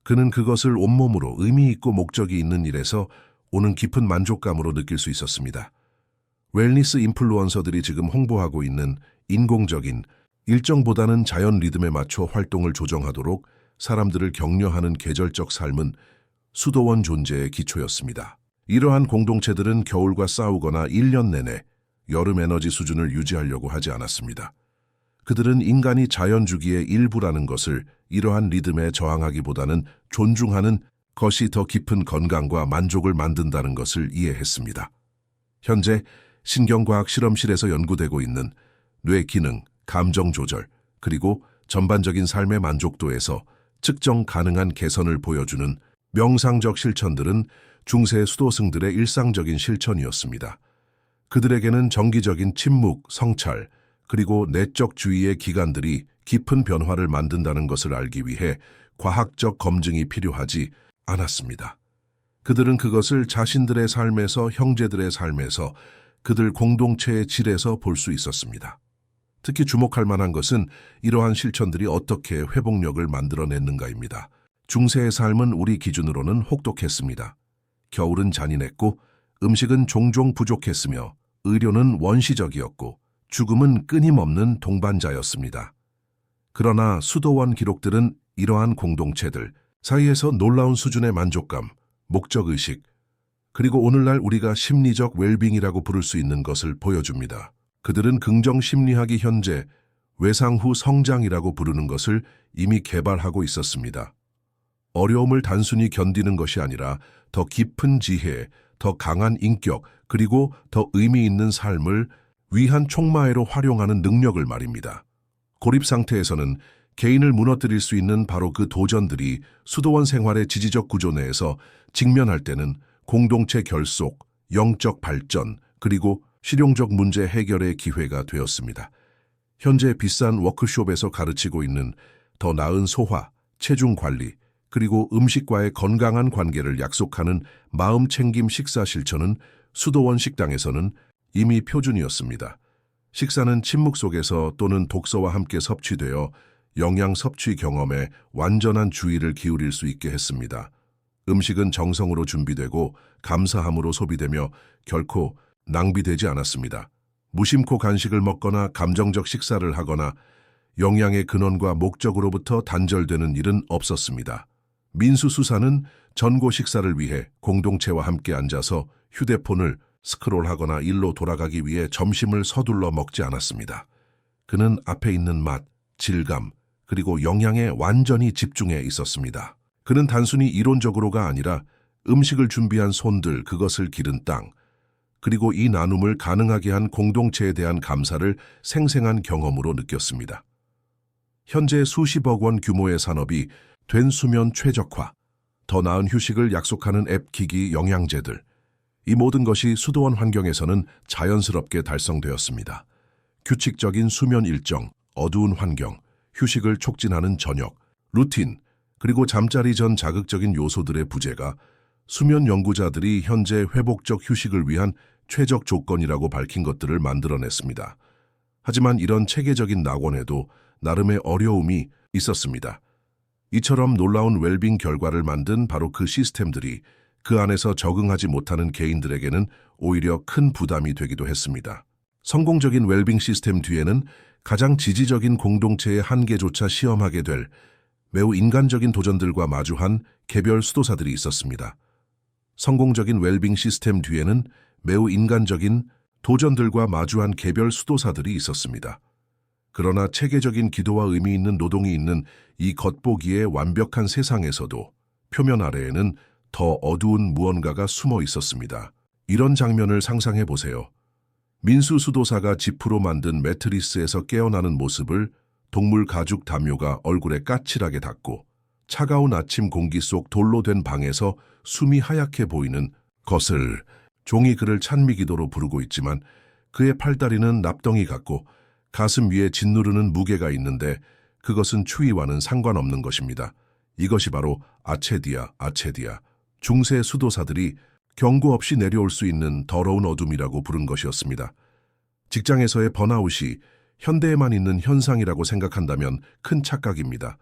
그는 그것을 온몸으로 의미 있고 목적이 있는 일에서 오는 깊은 만족감으로 느낄 수 있었습니다. 웰니스 인플루언서들이 지금 홍보하고 있는 인공적인 일정보다는 자연 리듬에 맞춰 활동을 조정하도록 사람들을 격려하는 계절적 삶은 수도원 존재의 기초였습니다. 이러한 공동체들은 겨울과 싸우거나 1년 내내 여름 에너지 수준을 유지하려고 하지 않았습니다. 그들은 인간이 자연주기의 일부라는 것을 이러한 리듬에 저항하기보다는 존중하는 것이 더 깊은 건강과 만족을 만든다는 것을 이해했습니다. 현재 신경과학 실험실에서 연구되고 있는 뇌 기능, 감정 조절, 그리고 전반적인 삶의 만족도에서 측정 가능한 개선을 보여주는 명상적 실천들은 중세 수도승들의 일상적인 실천이었습니다. 그들에게는 정기적인 침묵, 성찰, 그리고 내적 주의의 기간들이 깊은 변화를 만든다는 것을 알기 위해 과학적 검증이 필요하지 않았습니다. 그들은 그것을 자신들의 삶에서, 형제들의 삶에서, 그들 공동체의 질에서 볼 수 있었습니다. 특히 주목할 만한 것은 이러한 실천들이 어떻게 회복력을 만들어냈는가입니다. 중세의 삶은 우리 기준으로는 혹독했습니다. 겨울은 잔인했고 음식은 종종 부족했으며 의료는 원시적이었고 죽음은 끊임없는 동반자였습니다. 그러나 수도원 기록들은 이러한 공동체들 사이에서 놀라운 수준의 만족감, 목적의식, 그리고 오늘날 우리가 심리적 웰빙이라고 부를 수 있는 것을 보여줍니다. 그들은 긍정심리학이 현재 외상 후 성장이라고 부르는 것을 이미 개발하고 있었습니다. 어려움을 단순히 견디는 것이 아니라 더 깊은 지혜, 더 강한 인격, 그리고 더 의미 있는 삶을 위한 촉마애로 활용하는 능력을 말입니다. 고립 상태에서는 개인을 무너뜨릴 수 있는 바로 그 도전들이 수도원 생활의 지지적 구조 내에서 직면할 때는 공동체 결속, 영적 발전, 그리고 실용적 문제 해결의 기회가 되었습니다. 현재 비싼 워크숍에서 가르치고 있는 더 나은 소화, 체중 관리, 그리고 음식과의 건강한 관계를 약속하는 마음챙김 식사 실천은 수도원 식당에서는 이미 표준이었습니다. 식사는 침묵 속에서 또는 독서와 함께 섭취되어 영양 섭취 경험에 완전한 주의를 기울일 수 있게 했습니다. 음식은 정성으로 준비되고 감사함으로 소비되며 결코 낭비되지 않았습니다. 무심코 간식을 먹거나 감정적 식사를 하거나 영양의 근원과 목적으로부터 단절되는 일은 없었습니다. 민수수사는 전고 식사를 위해 공동체와 함께 앉아서 휴대폰을 스크롤하거나 일로 돌아가기 위해 점심을 서둘러 먹지 않았습니다. 그는 앞에 있는 맛, 질감, 그리고 영양에 완전히 집중해 있었습니다. 그는 단순히 이론적으로가 아니라 음식을 준비한 손들, 그것을 기른 땅, 그리고 이 나눔을 가능하게 한 공동체에 대한 감사를 생생한 경험으로 느꼈습니다. 현재 수십억 원 규모의 산업이 된 수면 최적화, 더 나은 휴식을 약속하는 앱 기기 영양제들, 이 모든 것이 수도원 환경에서는 자연스럽게 달성되었습니다. 규칙적인 수면 일정, 어두운 환경, 휴식을 촉진하는 저녁, 루틴, 그리고 잠자리 전 자극적인 요소들의 부재가 수면 연구자들이 현재 회복적 휴식을 위한 최적 조건이라고 밝힌 것들을 만들어냈습니다. 하지만 이런 체계적인 낙원에도 나름의 어려움이 있었습니다. 이처럼 놀라운 웰빙 결과를 만든 바로 그 시스템들이 그 안에서 적응하지 못하는 개인들에게는 오히려 큰 부담이 되기도 했습니다. 성공적인 웰빙 시스템 뒤에는 가장 지지적인 공동체의 한계조차 시험하게 될 매우 인간적인 도전들과 마주한 개별 수도사들이 있었습니다. 성공적인 웰빙 시스템 뒤에는 매우 인간적인 도전들과 마주한 개별 수도사들이 있었습니다. 그러나 체계적인 기도와 의미 있는 노동이 있는 이 겉보기에 완벽한 세상에서도 표면 아래에는 더 어두운 무언가가 숨어 있었습니다. 이런 장면을 상상해 보세요. 민수 수도사가 지프로 만든 매트리스에서 깨어나는 모습을 동물 가죽 담요가 얼굴에 까칠하게 닿고 차가운 아침 공기 속 돌로 된 방에서 숨이 하얗게 보이는 것을 종이 그를 찬미기도로 부르고 있지만 그의 팔다리는 납덩이 같고 가슴 위에 짓누르는 무게가 있는데 그것은 추위와는 상관없는 것입니다. 이것이 바로 아체디아. 중세 수도사들이 경고 없이 내려올 수 있는 더러운 어둠이라고 부른 것이었습니다. 직장에서의 번아웃이 현대에만 있는 현상이라고 생각한다면 큰 착각입니다.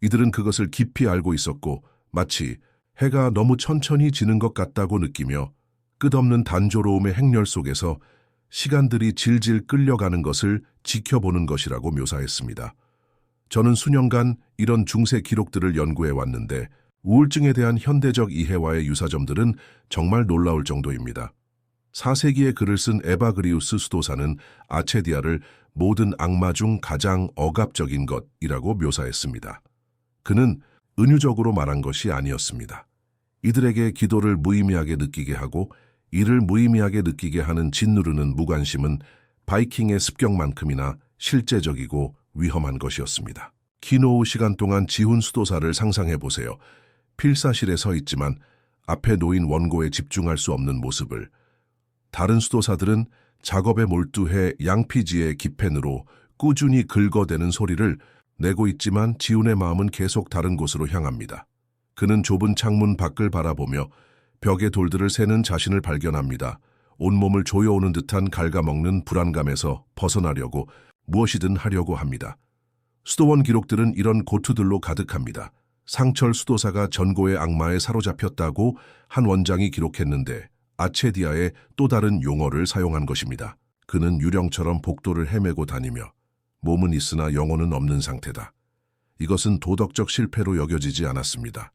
이들은 그것을 깊이 알고 있었고 마치 해가 너무 천천히 지는 것 같다고 느끼며 끝없는 단조로움의 행렬 속에서 시간들이 질질 끌려가는 것을 지켜보는 것이라고 묘사했습니다. 저는 수년간 이런 중세 기록들을 연구해 왔는데 우울증에 대한 현대적 이해와의 유사점들은 정말 놀라울 정도입니다. 4세기에 글을 쓴 에바그리우스 수도사는 아체디아를 모든 악마 중 가장 억압적인 것이라고 묘사했습니다. 그는 은유적으로 말한 것이 아니었습니다. 이들에게 기도를 무의미하게 느끼게 하고 이를 무의미하게 느끼게 하는 짓누르는 무관심은 바이킹의 습격만큼이나 실제적이고 위험한 것이었습니다. 긴 오후 시간 동안 지훈 수도사를 상상해 보세요. 필사실에 서 있지만 앞에 놓인 원고에 집중할 수 없는 모습을. 다른 수도사들은 작업에 몰두해 양피지의 기펜으로 꾸준히 긁어대는 소리를 내고 있지만 지훈의 마음은 계속 다른 곳으로 향합니다. 그는 좁은 창문 밖을 바라보며 벽의 돌들을 세는 자신을 발견합니다. 온몸을 조여오는 듯한 갉아먹는 불안감에서 벗어나려고 무엇이든 하려고 합니다. 수도원 기록들은 이런 고투들로 가득합니다. 상철 수도사가 전고의 악마에 사로잡혔다고 한 원장이 기록했는데 아체디아의 또 다른 용어를 사용한 것입니다. 그는 유령처럼 복도를 헤매고 다니며 몸은 있으나 영혼은 없는 상태다. 이것은 도덕적 실패로 여겨지지 않았습니다.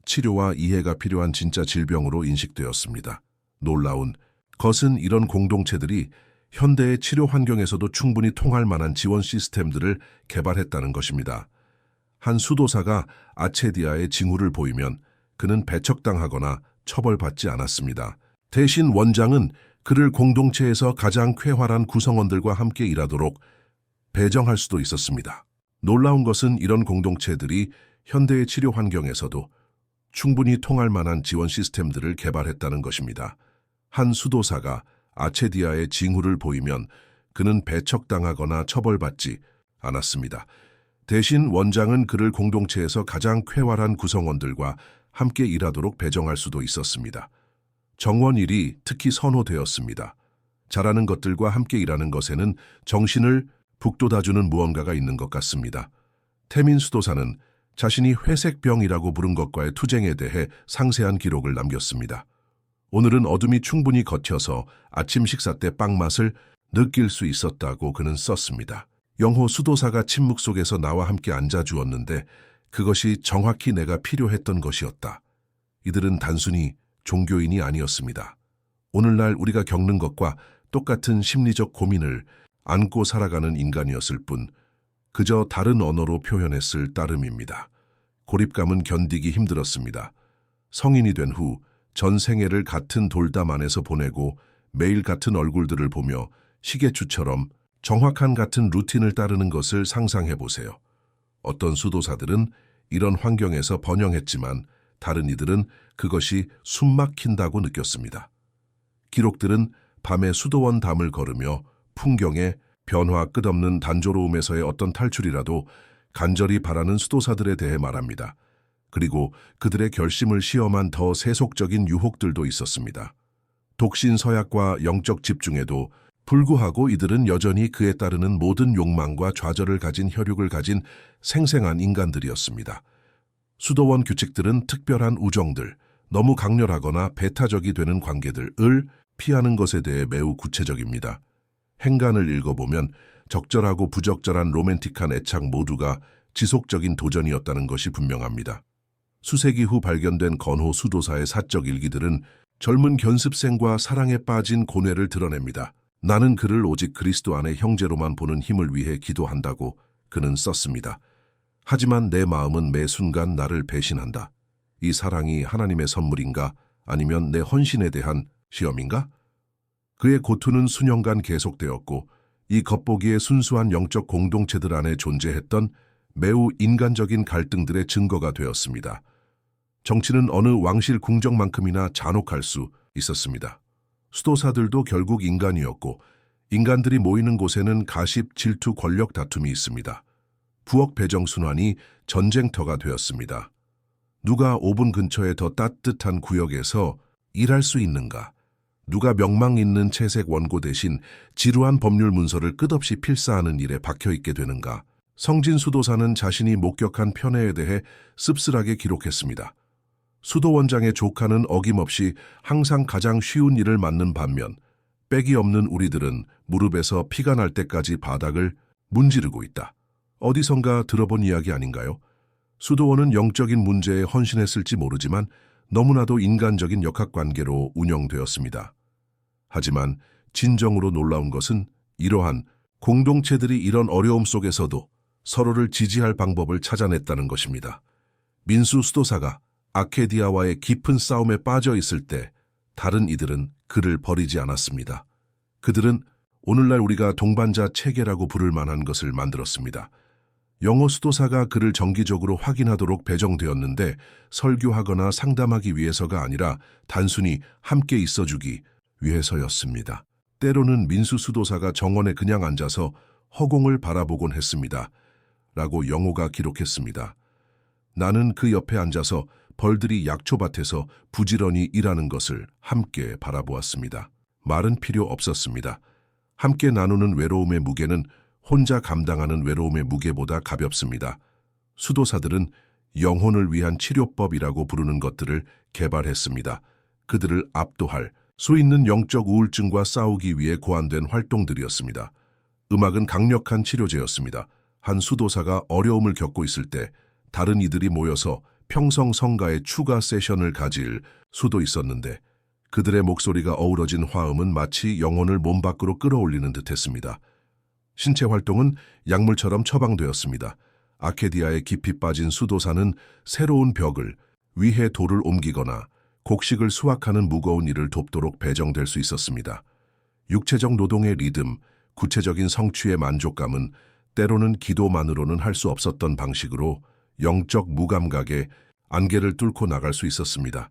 치료와 이해가 필요한 진짜 질병으로 인식되었습니다. 놀라운 것은 이런 공동체들이 현대의 치료 환경에서도 충분히 통할 만한 지원 시스템들을 개발했다는 것입니다. 한 수도사가 아체디아의 징후를 보이면 그는 배척당하거나 처벌받지 않았습니다. 대신 원장은 그를 공동체에서 가장 쾌활한 구성원들과 함께 일하도록 배정할 수도 있었습니다. 놀라운 것은 이런 공동체들이 현대의 치료 환경에서도 충분히 통할 만한 지원 시스템들을 개발했다는 것입니다. 한 수도사가 아체디아의 징후를 보이면 그는 배척당하거나 처벌받지 않았습니다. 대신 원장은 그를 공동체에서 가장 쾌활한 구성원들과 함께 일하도록 배정할 수도 있었습니다. 정원일이 특히 선호되었습니다. 잘하는 것들과 함께 일하는 것에는 정신을 북돋아주는 무언가가 있는 것 같습니다. 태민 수도사는 자신이 회색병이라고 부른 것과의 투쟁에 대해 상세한 기록을 남겼습니다. 오늘은 어둠이 충분히 겉혀서 아침 식사 때 빵맛을 느낄 수 있었다고 그는 썼습니다. 영호 수도사가 침묵 속에서 나와 함께 앉아주었는데 그것이 정확히 내가 필요했던 것이었다. 이들은 단순히 종교인이 아니었습니다. 오늘날 우리가 겪는 것과 똑같은 심리적 고민을 안고 살아가는 인간이었을 뿐 그저 다른 언어로 표현했을 따름입니다. 고립감은 견디기 힘들었습니다. 성인이 된 후 전 생애를 같은 돌담 안에서 보내고 매일 같은 얼굴들을 보며 시계추처럼 정확한 같은 루틴을 따르는 것을 상상해 보세요. 어떤 수도사들은 이런 환경에서 번영했지만 다른 이들은 그것이 숨막힌다고 느꼈습니다. 기록들은 밤에 수도원 담을 걸으며 풍경의 변화 끝없는 단조로움에서의 어떤 탈출이라도 간절히 바라는 수도사들에 대해 말합니다. 그리고 그들의 결심을 시험한 더 세속적인 유혹들도 있었습니다. 독신 서약과 영적 집중에도 불구하고 이들은 여전히 그에 따르는 모든 욕망과 좌절을 가진 혈육을 가진 생생한 인간들이었습니다. 수도원 규칙들은 특별한 우정들, 너무 강렬하거나 배타적이 되는 관계들을 피하는 것에 대해 매우 구체적입니다. 행간을 읽어보면 적절하고 부적절한 로맨틱한 애착 모두가 지속적인 도전이었다는 것이 분명합니다. 수세기 후 발견된 건호 수도사의 사적 일기들은 젊은 견습생과 사랑에 빠진 고뇌를 드러냅니다. 나는 그를 오직 그리스도 안의 형제로만 보는 힘을 위해 기도한다고 그는 썼습니다. 하지만 내 마음은 매 순간 나를 배신한다. 이 사랑이 하나님의 선물인가 아니면 내 헌신에 대한 시험인가? 그의 고투는 수년간 계속되었고 이 겉보기에 순수한 영적 공동체들 안에 존재했던 매우 인간적인 갈등들의 증거가 되었습니다. 정치는 어느 왕실 궁정만큼이나 잔혹할 수 있었습니다. 수도사들도 결국 인간이었고 인간들이 모이는 곳에는 가십, 질투, 권력 다툼이 있습니다. 부엌 배정 순환이 전쟁터가 되었습니다. 누가 오븐 근처에 더 따뜻한 구역에서 일할 수 있는가? 누가 명망 있는 채색 원고 대신 지루한 법률 문서를 끝없이 필사하는 일에 박혀있게 되는가? 성진 수도사는 자신이 목격한 편애에 대해 씁쓸하게 기록했습니다. 수도원장의 조카는 어김없이 항상 가장 쉬운 일을 맡는 반면 빽이 없는 우리들은 무릎에서 피가 날 때까지 바닥을 문지르고 있다. 어디선가 들어본 이야기 아닌가요? 수도원은 영적인 문제에 헌신했을지 모르지만 너무나도 인간적인 역학관계로 운영되었습니다. 하지만 진정으로 놀라운 것은 이러한 공동체들이 이런 어려움 속에서도 서로를 지지할 방법을 찾아냈다는 것입니다. 민수 수도사가 아케디아와의 깊은 싸움에 빠져 있을 때 다른 이들은 그를 버리지 않았습니다. 그들은 오늘날 우리가 동반자 체계라고 부를 만한 것을 만들었습니다. 영어 수도사가 그를 정기적으로 확인하도록 배정되었는데 설교하거나 상담하기 위해서가 아니라 단순히 함께 있어주기 위해서였습니다. 때로는 민수 수도사가 정원에 그냥 앉아서 허공을 바라보곤 했습니다. 라고 영호가 기록했습니다. 나는 그 옆에 앉아서 벌들이 약초밭에서 부지런히 일하는 것을 함께 바라보았습니다. 말은 필요 없었습니다. 함께 나누는 외로움의 무게는 혼자 감당하는 외로움의 무게보다 가볍습니다. 수도사들은 영혼을 위한 치료법이라고 부르는 것들을 개발했습니다. 그들을 압도할 수 있는 영적 우울증과 싸우기 위해 고안된 활동들이었습니다. 음악은 강력한 치료제였습니다. 한 수도사가 어려움을 겪고 있을 때 다른 이들이 모여서 평성 성가의 추가 세션을 가질 수도 있었는데 그들의 목소리가 어우러진 화음은 마치 영혼을 몸 밖으로 끌어올리는 듯했습니다. 신체 활동은 약물처럼 처방되었습니다. 아케디아에 깊이 빠진 수도사는 새로운 벽을 위에 돌을 옮기거나 곡식을 수확하는 무거운 일을 돕도록 배정될 수 있었습니다. 육체적 노동의 리듬, 구체적인 성취의 만족감은 때로는 기도만으로는 할 수 없었던 방식으로 영적 무감각의 안개를 뚫고 나갈 수 있었습니다.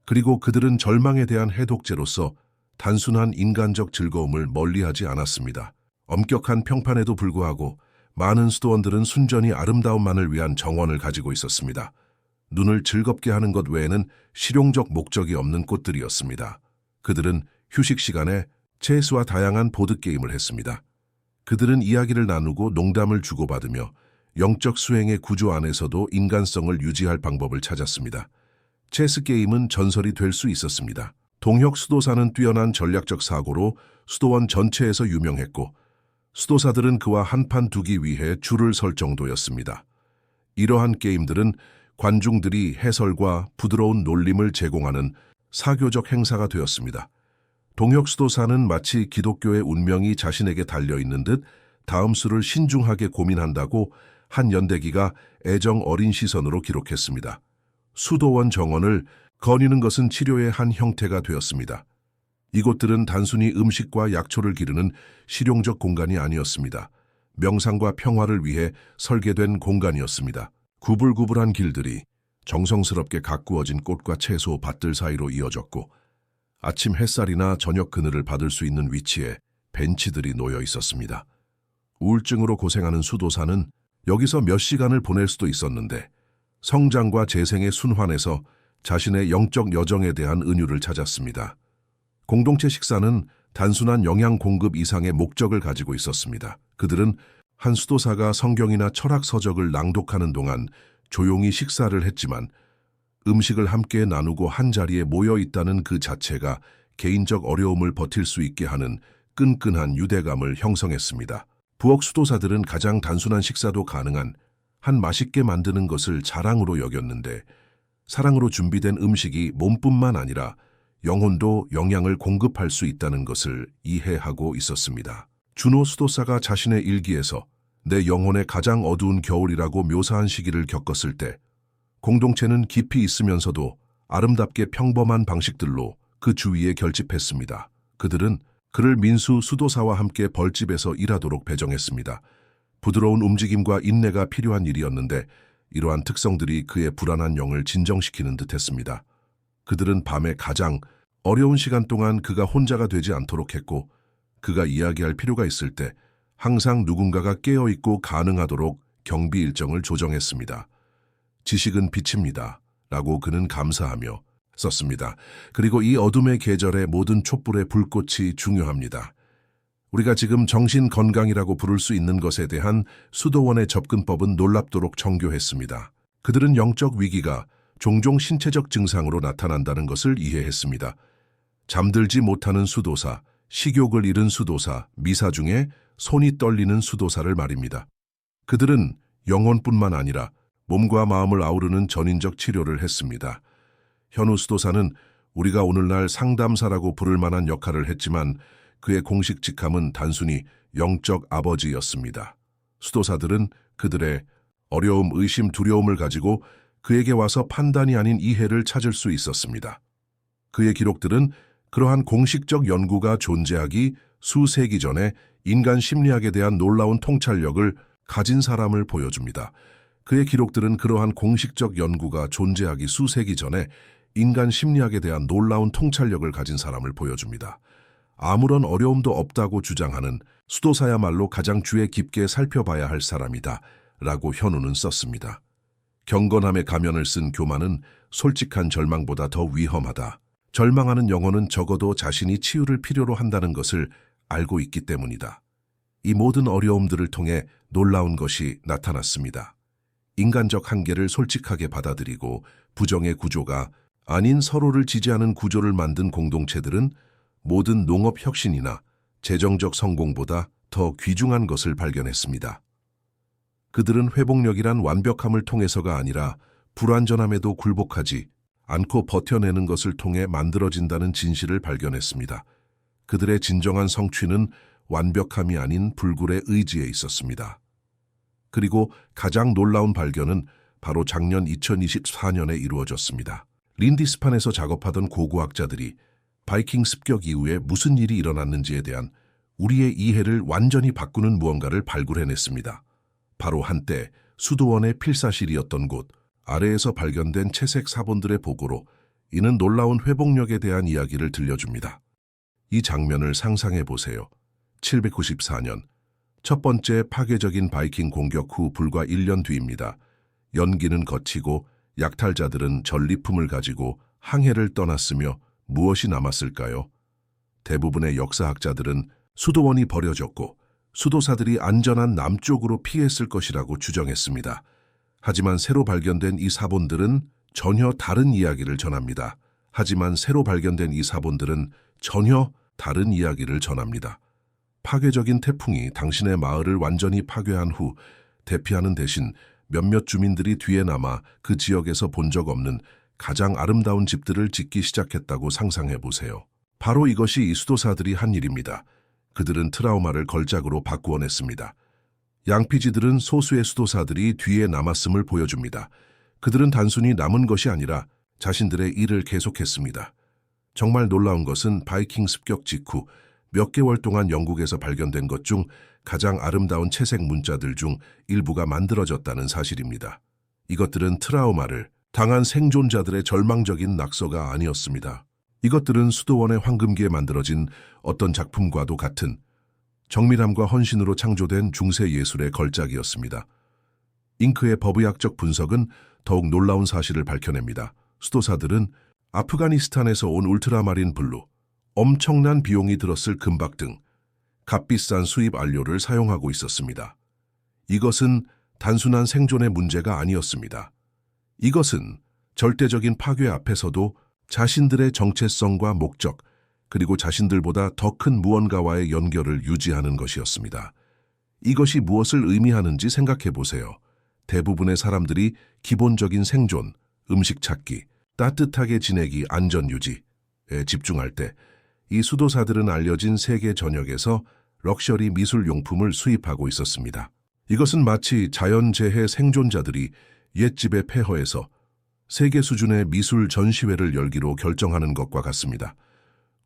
그리고 그들은 절망에 대한 해독제로서 단순한 인간적 즐거움을 멀리하지 않았습니다. 엄격한 평판에도 불구하고 많은 수도원들은 순전히 아름다움만을 위한 정원을 가지고 있었습니다. 눈을 즐겁게 하는 것 외에는 실용적 목적이 없는 꽃들이었습니다. 그들은 휴식 시간에 체스와 다양한 보드게임을 했습니다. 그들은 이야기를 나누고 농담을 주고받으며 영적 수행의 구조 안에서도 인간성을 유지할 방법을 찾았습니다. 체스 게임은 전설이 될 수 있었습니다. 동혁 수도사는 뛰어난 전략적 사고로 수도원 전체에서 유명했고 수도사들은 그와 한판 두기 위해 줄을 설 정도였습니다. 이러한 게임들은 관중들이 해설과 부드러운 놀림을 제공하는 사교적 행사가 되었습니다. 동혁 수도사는 마치 기독교의 운명이 자신에게 달려있는 듯 다음 수를 신중하게 고민한다고 한 연대기가 애정 어린 시선으로 기록했습니다. 수도원 정원을 거니는 것은 치료의 한 형태가 되었습니다. 이곳들은 단순히 음식과 약초를 기르는 실용적 공간이 아니었습니다. 명상과 평화를 위해 설계된 공간이었습니다. 구불구불한 길들이 정성스럽게 가꾸어진 꽃과 채소 밭들 사이로 이어졌고 아침 햇살이나 저녁 그늘을 받을 수 있는 위치에 벤치들이 놓여 있었습니다. 우울증으로 고생하는 수도사는 여기서 몇 시간을 보낼 수도 있었는데 성장과 재생의 순환에서 자신의 영적 여정에 대한 은유를 찾았습니다. 공동체 식사는 단순한 영양 공급 이상의 목적을 가지고 있었습니다. 그들은 한 수도사가 성경이나 철학 서적을 낭독하는 동안 조용히 식사를 했지만 음식을 함께 나누고 한 자리에 모여 있다는 그 자체가 개인적 어려움을 버틸 수 있게 하는 끈끈한 유대감을 형성했습니다. 부엌 수도사들은 가장 단순한 식사도 가능한 한 맛있게 만드는 것을 자랑으로 여겼는데 사랑으로 준비된 음식이 몸뿐만 아니라 영혼도 영양을 공급할 수 있다는 것을 이해하고 있었습니다. 준호 수도사가 자신의 일기에서 내 영혼의 가장 어두운 겨울이라고 묘사한 시기를 겪었을 때 공동체는 깊이 있으면서도 아름답게 평범한 방식들로 그 주위에 결집했습니다. 그들은 그를 민수 수도사와 함께 벌집에서 일하도록 배정했습니다. 부드러운 움직임과 인내가 필요한 일이었는데 이러한 특성들이 그의 불안한 영을 진정시키는 듯했습니다. 그들은 밤에 가장 어려운 시간 동안 그가 혼자가 되지 않도록 했고 그가 이야기할 필요가 있을 때 항상 누군가가 깨어있고 가능하도록 경비 일정을 조정했습니다. 지식은 빛입니다. 라고 그는 감사하며 썼습니다. 그리고 이 어둠의 계절에 모든 촛불의 불꽃이 중요합니다. 우리가 지금 정신건강이라고 부를 수 있는 것에 대한 수도원의 접근법은 놀랍도록 정교했습니다. 그들은 영적 위기가 종종 신체적 증상으로 나타난다는 것을 이해했습니다. 잠들지 못하는 수도사, 식욕을 잃은 수도사, 미사 중에 손이 떨리는 수도사를 말입니다. 그들은 영혼뿐만 아니라 몸과 마음을 아우르는 전인적 치료를 했습니다. 현우 수도사는 우리가 오늘날 상담사라고 부를 만한 역할을 했지만 그의 공식 직함은 단순히 영적 아버지였습니다. 수도사들은 그들의 어려움, 의심, 두려움을 가지고 그에게 와서 판단이 아닌 이해를 찾을 수 있었습니다. 그의 기록들은 그러한 공식적 연구가 존재하기 수세기 전에 인간 심리학에 대한 놀라운 통찰력을 가진 사람을 보여줍니다. 그의 기록들은 그러한 공식적 연구가 존재하기 수세기 전에 인간 심리학에 대한 놀라운 통찰력을 가진 사람을 보여줍니다. 아무런 어려움도 없다고 주장하는 수도사야말로 가장 주의 깊게 살펴봐야 할 사람이다 라고 현우는 썼습니다. 경건함의 가면을 쓴 교만은 솔직한 절망보다 더 위험하다. 절망하는 영혼은 적어도 자신이 치유를 필요로 한다는 것을 알고 있기 때문이다. 이 모든 어려움들을 통해 놀라운 것이 나타났습니다. 인간적 한계를 솔직하게 받아들이고 부정의 구조가 아닌 서로를 지지하는 구조를 만든 공동체들은 모든 농업 혁신이나 재정적 성공보다 더 귀중한 것을 발견했습니다. 그들은 회복력이란 완벽함을 통해서가 아니라 불완전함에도 굴복하지 않고 버텨내는 것을 통해 만들어진다는 진실을 발견했습니다. 그들의 진정한 성취는 완벽함이 아닌 불굴의 의지에 있었습니다. 그리고 가장 놀라운 발견은 바로 작년 2024년에 이루어졌습니다. 린디스판에서 작업하던 고고학자들이 바이킹 습격 이후에 무슨 일이 일어났는지에 대한 우리의 이해를 완전히 바꾸는 무언가를 발굴해냈습니다. 바로 한때 수도원의 필사실이었던 곳 아래에서 발견된 채색 사본들의 보고로 이는 놀라운 회복력에 대한 이야기를 들려줍니다. 이 장면을 상상해 보세요. 794년 첫 번째 파괴적인 바이킹 공격 후 불과 1년 뒤입니다. 연기는 거치고 약탈자들은 전리품을 가지고 항해를 떠났으며 무엇이 남았을까요? 대부분의 역사학자들은 수도원이 버려졌고 수도사들이 안전한 남쪽으로 피했을 것이라고 추정했습니다. 하지만 새로 발견된 이 사본들은 전혀 다른 이야기를 전합니다. 파괴적인 태풍이 당신의 마을을 완전히 파괴한 후 대피하는 대신 몇몇 주민들이 뒤에 남아 그 지역에서 본 적 없는 가장 아름다운 집들을 짓기 시작했다고 상상해 보세요. 바로 이것이 이 수도사들이 한 일입니다. 그들은 트라우마를 걸작으로 바꾸어냈습니다. 양피지들은 소수의 수도사들이 뒤에 남았음을 보여줍니다. 그들은 단순히 남은 것이 아니라 자신들의 일을 계속했습니다. 정말 놀라운 것은 바이킹 습격 직후 몇 개월 동안 영국에서 발견된 것 중 가장 아름다운 채색 문자들 중 일부가 만들어졌다는 사실입니다. 이것들은 트라우마를 당한 생존자들의 절망적인 낙서가 아니었습니다. 이것들은 수도원의 황금기에 만들어진 어떤 작품과도 같은 정밀함과 헌신으로 창조된 중세 예술의 걸작이었습니다. 잉크의 법의학적 분석은 더욱 놀라운 사실을 밝혀냅니다. 수도사들은 아프가니스탄에서 온 울트라마린 블루, 엄청난 비용이 들었을 금박 등 값비싼 수입 안료를 사용하고 있었습니다. 이것은 단순한 생존의 문제가 아니었습니다. 이것은 절대적인 파괴 앞에서도 자신들의 정체성과 목적, 그리고 자신들보다 더 큰 무언가와의 연결을 유지하는 것이었습니다. 이것이 무엇을 의미하는지 생각해 보세요. 대부분의 사람들이 기본적인 생존, 음식 찾기, 따뜻하게 지내기, 안전 유지에 집중할 때 이 수도사들은 알려진 세계 전역에서 럭셔리 미술 용품을 수입하고 있었습니다. 이것은 마치 자연재해 생존자들이 옛집의 폐허에서 세계 수준의 미술 전시회를 열기로 결정하는 것과 같습니다.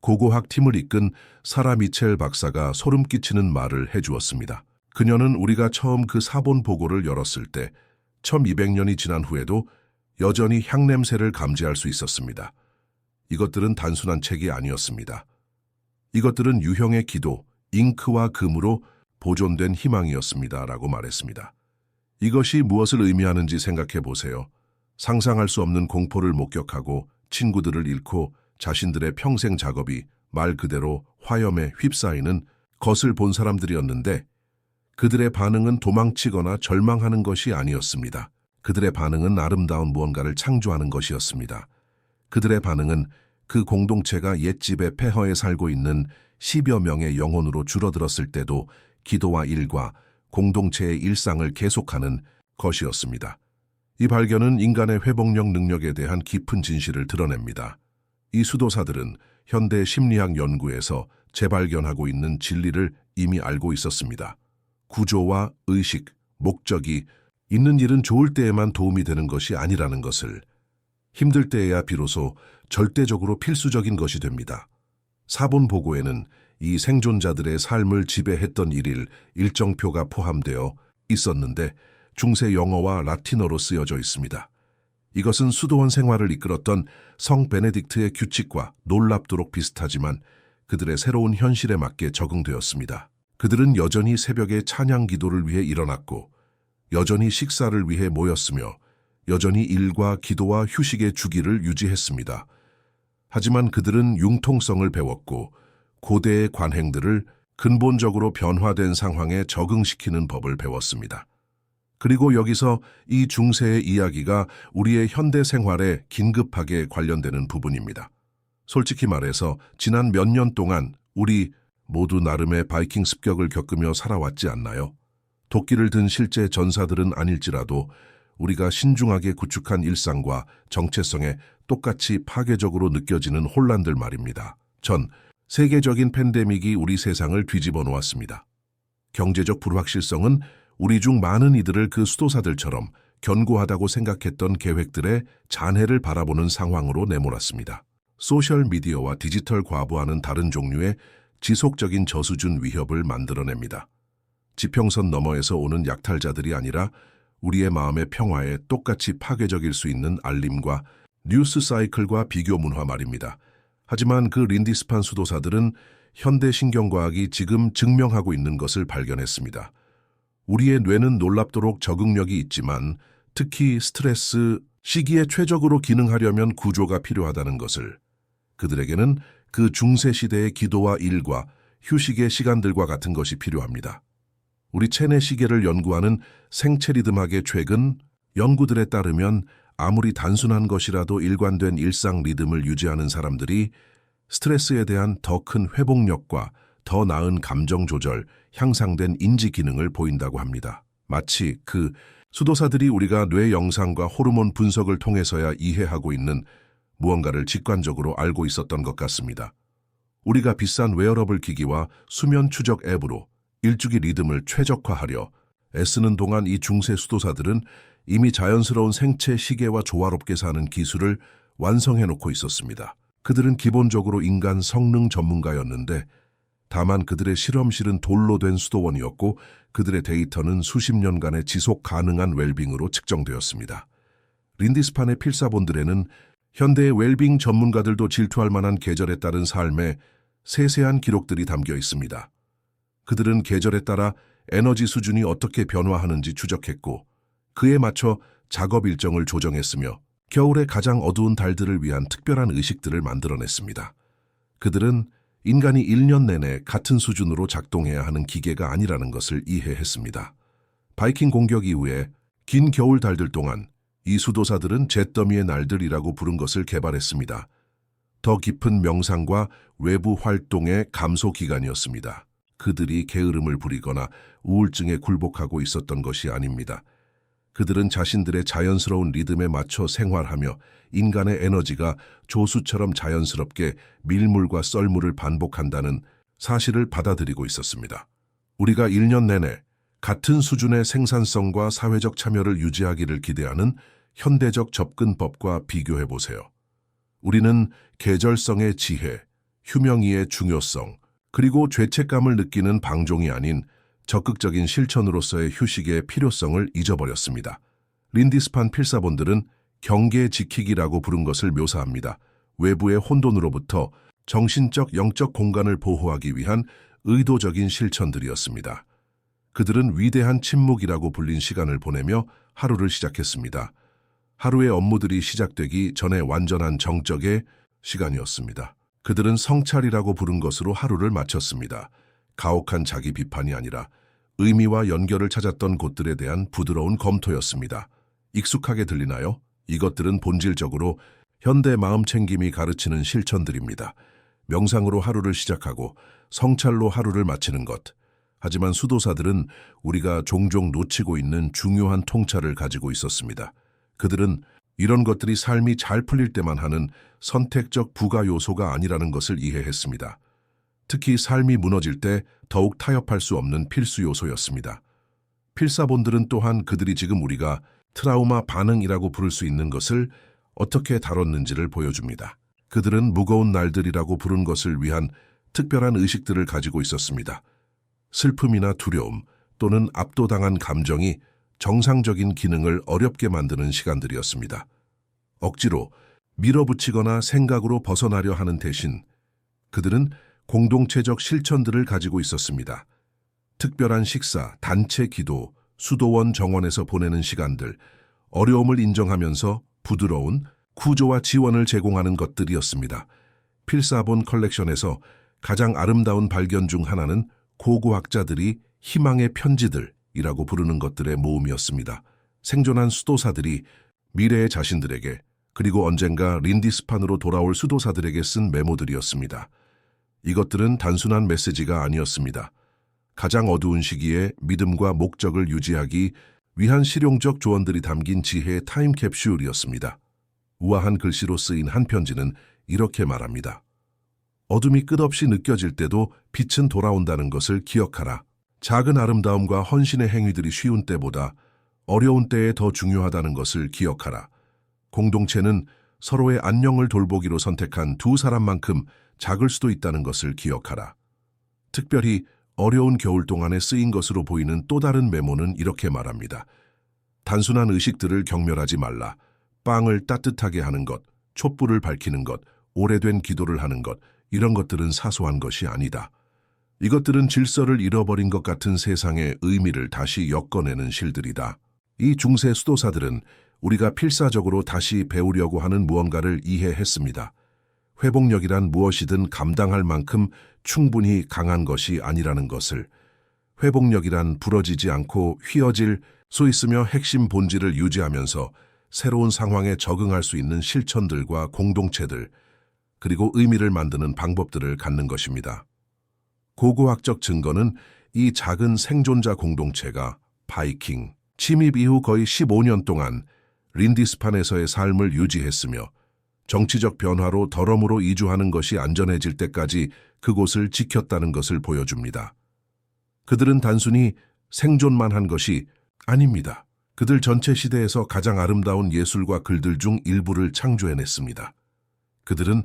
고고학 팀을 이끈 사라 미첼 박사가 소름 끼치는 말을 해주었습니다. 그녀는 우리가 처음 그 사본 보고를 열었을 때 1200년이 지난 후에도 여전히 향냄새를 감지할 수 있었습니다. 이것들은 단순한 책이 아니었습니다. 이것들은 유형의 기도, 잉크와 금으로 보존된 희망이었습니다. 라고 말했습니다. 이것이 무엇을 의미하는지 생각해 보세요. 상상할 수 없는 공포를 목격하고 친구들을 잃고 자신들의 평생 작업이 말 그대로 화염에 휩싸이는 것을 본 사람들이었는데 그들의 반응은 도망치거나 절망하는 것이 아니었습니다. 그들의 반응은 아름다운 무언가를 창조하는 것이었습니다. 그들의 반응은 그 공동체가 옛집의 폐허에 살고 있는 10여 명의 영혼으로 줄어들었을 때도 기도와 일과 공동체의 일상을 계속하는 것이었습니다. 이 발견은 인간의 회복력 능력에 대한 깊은 진실을 드러냅니다. 이 수도사들은 현대 심리학 연구에서 재발견하고 있는 진리를 이미 알고 있었습니다. 구조와 의식, 목적이 있는 일은 좋을 때에만 도움이 되는 것이 아니라는 것을, 힘들 때에야 비로소 절대적으로 필수적인 것이 됩니다. 사본 보고에는 이 생존자들의 삶을 지배했던 일일 일정표가 포함되어 있었는데 중세 영어와 라틴어로 쓰여져 있습니다. 이것은 수도원 생활을 이끌었던 성 베네딕트의 규칙과 놀랍도록 비슷하지만 그들의 새로운 현실에 맞게 적응되었습니다. 그들은 여전히 새벽에 찬양 기도를 위해 일어났고 여전히 식사를 위해 모였으며 여전히 일과 기도와 휴식의 주기를 유지했습니다. 하지만 그들은 융통성을 배웠고 고대의 관행들을 근본적으로 변화된 상황에 적응시키는 법을 배웠습니다. 그리고 여기서 이 중세의 이야기가 우리의 현대 생활에 긴급하게 관련되는 부분입니다. 솔직히 말해서 지난 몇 년 동안 우리 모두 나름의 바이킹 습격을 겪으며 살아왔지 않나요? 도끼를 든 실제 전사들은 아닐지라도 우리가 신중하게 구축한 일상과 정체성에 똑같이 파괴적으로 느껴지는 혼란들 말입니다. 전 세계적인 팬데믹이 우리 세상을 뒤집어 놓았습니다. 경제적 불확실성은 우리 중 많은 이들을 그 수도사들처럼 견고하다고 생각했던 계획들의 잔해를 바라보는 상황으로 내몰았습니다. 소셜미디어와 디지털 과부하는 다른 종류의 지속적인 저수준 위협을 만들어냅니다. 지평선 너머에서 오는 약탈자들이 아니라 우리의 마음의 평화에 똑같이 파괴적일 수 있는 알림과 뉴스 사이클과 비교 문화 말입니다. 하지만 그 린디스판 수도사들은 현대 신경과학이 지금 증명하고 있는 것을 발견했습니다. 우리의 뇌는 놀랍도록 적응력이 있지만 특히 스트레스 시기에 최적으로 기능하려면 구조가 필요하다는 것을, 그들에게는 그 중세 시대의 기도와 일과 휴식의 시간들과 같은 것이 필요합니다. 우리 체내 시계를 연구하는 생체 리듬학의 최근 연구들에 따르면 아무리 단순한 것이라도 일관된 일상 리듬을 유지하는 사람들이 스트레스에 대한 더 큰 회복력과 더 나은 감정 조절, 향상된 인지 기능을 보인다고 합니다. 마치 그 수도사들이 우리가 뇌 영상과 호르몬 분석을 통해서야 이해하고 있는 무언가를 직관적으로 알고 있었던 것 같습니다. 우리가 비싼 웨어러블 기기와 수면 추적 앱으로 일주기 리듬을 최적화하려 애쓰는 동안 이 중세 수도사들은 이미 자연스러운 생체 시계와 조화롭게 사는 기술을 완성해놓고 있었습니다. 그들은 기본적으로 인간 성능 전문가였는데 다만 그들의 실험실은 돌로 된 수도원이었고 그들의 데이터는 수십 년간의 지속 가능한 웰빙으로 측정되었습니다. 린디스판의 필사본들에는 현대의 웰빙 전문가들도 질투할 만한 계절에 따른 삶의 세세한 기록들이 담겨 있습니다. 그들은 계절에 따라 에너지 수준이 어떻게 변화하는지 추적했고 그에 맞춰 작업 일정을 조정했으며 겨울의 가장 어두운 달들을 위한 특별한 의식들을 만들어냈습니다. 그들은 인간이 1년 내내 같은 수준으로 작동해야 하는 기계가 아니라는 것을 이해했습니다. 바이킹 공격 이후에 긴 겨울 달들 동안 이 수도사들은 잿더미의 날들이라고 부른 것을 개발했습니다. 더 깊은 명상과 외부 활동의 감소 기간이었습니다. 그들이 게으름을 부리거나 우울증에 굴복하고 있었던 것이 아닙니다. 그들은 자신들의 자연스러운 리듬에 맞춰 생활하며 인간의 에너지가 조수처럼 자연스럽게 밀물과 썰물을 반복한다는 사실을 받아들이고 있었습니다. 우리가 1년 내내 같은 수준의 생산성과 사회적 참여를 유지하기를 기대하는 현대적 접근법과 비교해 보세요. 우리는 계절성의 지혜, 휴명이의 중요성, 그리고 죄책감을 느끼는 방종이 아닌 적극적인 실천으로서의 휴식의 필요성을 잊어버렸습니다. 린디스판 필사본들은 경계 지키기라고 부른 것을 묘사합니다. 외부의 혼돈으로부터 정신적, 영적 공간을 보호하기 위한 의도적인 실천들이었습니다. 그들은 위대한 침묵이라고 불린 시간을 보내며 하루를 시작했습니다. 하루의 업무들이 시작되기 전에 완전한 정적의 시간이었습니다. 그들은 성찰이라고 부른 것으로 하루를 마쳤습니다. 가혹한 자기 비판이 아니라 의미와 연결을 찾았던 곳들에 대한 부드러운 검토였습니다. 익숙하게 들리나요? 이것들은 본질적으로 현대 마음챙김이 가르치는 실천들입니다. 명상으로 하루를 시작하고 성찰로 하루를 마치는 것. 하지만 수도사들은 우리가 종종 놓치고 있는 중요한 통찰을 가지고 있었습니다. 그들은 이런 것들이 삶이 잘 풀릴 때만 하는 선택적 부가 요소가 아니라는 것을 이해했습니다. 특히 삶이 무너질 때 더욱 타협할 수 없는 필수 요소였습니다. 필사본들은 또한 그들이 지금 우리가 트라우마 반응이라고 부를 수 있는 것을 어떻게 다뤘는지를 보여줍니다. 그들은 무거운 날들이라고 부른 것을 위한 특별한 의식들을 가지고 있었습니다. 슬픔이나 두려움 또는 압도당한 감정이 정상적인 기능을 어렵게 만드는 시간들이었습니다. 억지로 밀어붙이거나 생각으로 벗어나려 하는 대신 그들은 공동체적 실천들을 가지고 있었습니다. 특별한 식사, 단체 기도, 수도원 정원에서 보내는 시간들, 어려움을 인정하면서 부드러운 구조와 지원을 제공하는 것들이었습니다. 필사본 컬렉션에서 가장 아름다운 발견 중 하나는 고고학자들이 희망의 편지들이라고 부르는 것들의 모음이었습니다. 생존한 수도사들이 미래의 자신들에게 그리고 언젠가 린디스판으로 돌아올 수도사들에게 쓴 메모들이었습니다. 이것들은 단순한 메시지가 아니었습니다. 가장 어두운 시기에 믿음과 목적을 유지하기 위한 실용적 조언들이 담긴 지혜의 타임캡슐이었습니다. 우아한 글씨로 쓰인 한 편지는 이렇게 말합니다. 어둠이 끝없이 느껴질 때도 빛은 돌아온다는 것을 기억하라. 작은 아름다움과 헌신의 행위들이 쉬운 때보다 어려운 때에 더 중요하다는 것을 기억하라. 공동체는 서로의 안녕을 돌보기로 선택한 두 사람만큼 작을 수도 있다는 것을 기억하라. 특별히 어려운 겨울 동안에 쓰인 것으로 보이는 또 다른 메모는 이렇게 말합니다. 단순한 의식들을 경멸하지 말라. 빵을 따뜻하게 하는 것, 촛불을 밝히는 것, 오래된 기도를 하는 것, 이런 것들은 사소한 것이 아니다. 이것들은 질서를 잃어버린 것 같은 세상의 의미를 다시 엮어내는 실들이다. 이 중세 수도사들은 우리가 필사적으로 다시 배우려고 하는 무언가를 이해했습니다. 회복력이란 무엇이든 감당할 만큼 충분히 강한 것이 아니라는 것을, 회복력이란 부러지지 않고 휘어질 수 있으며 핵심 본질을 유지하면서 새로운 상황에 적응할 수 있는 실천들과 공동체들, 그리고 의미를 만드는 방법들을 갖는 것입니다. 고고학적 증거는 이 작은 생존자 공동체가 바이킹 침입 이후 거의 15년 동안 린디스판에서의 삶을 유지했으며 정치적 변화로 더러무로 이주하는 것이 안전해질 때까지 그곳을 지켰다는 것을 보여줍니다. 그들은 단순히 생존만 한 것이 아닙니다. 그들 전체 시대에서 가장 아름다운 예술과 글들 중 일부를 창조해냈습니다. 그들은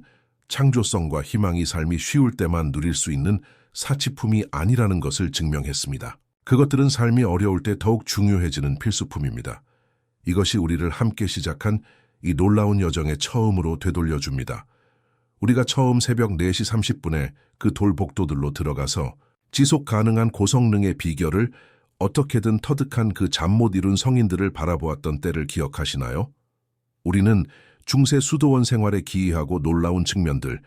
창조성과 희망이 삶이 쉬울 때만 누릴 수 있는 사치품이 아니라는 것을 증명했습니다. 그것들은 삶이 어려울 때 더욱 중요해지는 필수품입니다. 이것이 우리를 함께 시작한 이 놀라운 여정의 처음으로 되돌려줍니다. 우리가 처음 새벽 4시 30분에 그 돌복도들로 들어가서 지속 가능한 고성능의 비결을 어떻게든 터득한 그 잠 못 이룬 성인들을 바라보았던 때를 기억하시나요? 우리는 중세 수도원 생활에 기이하고 놀라운 측면들,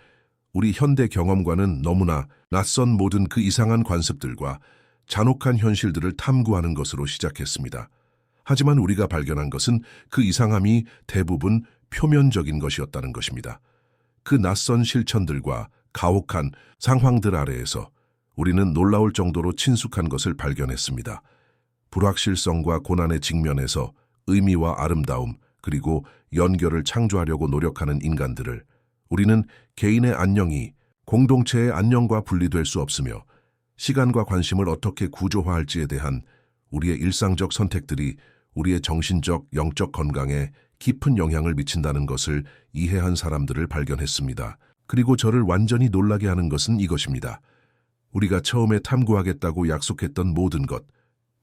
우리 현대 경험과는 너무나 낯선 모든 그 이상한 관습들과 잔혹한 현실들을 탐구하는 것으로 시작했습니다. 하지만 우리가 발견한 것은 그 이상함이 대부분 표면적인 것이었다는 것입니다. 그 낯선 실천들과 가혹한 상황들 아래에서 우리는 놀라울 정도로 친숙한 것을 발견했습니다. 불확실성과 고난의 직면에서 의미와 아름다움, 그리고 연결을 창조하려고 노력하는 인간들을 우리는 개인의 안녕이 공동체의 안녕과 분리될 수 없으며 시간과 관심을 어떻게 구조화할지에 대한 우리의 일상적 선택들이 우리의 정신적, 영적 건강에 깊은 영향을 미친다는 것을 이해한 사람들을 발견했습니다. 그리고 저를 완전히 놀라게 하는 것은 이것입니다. 우리가 처음에 탐구하겠다고 약속했던 모든 것,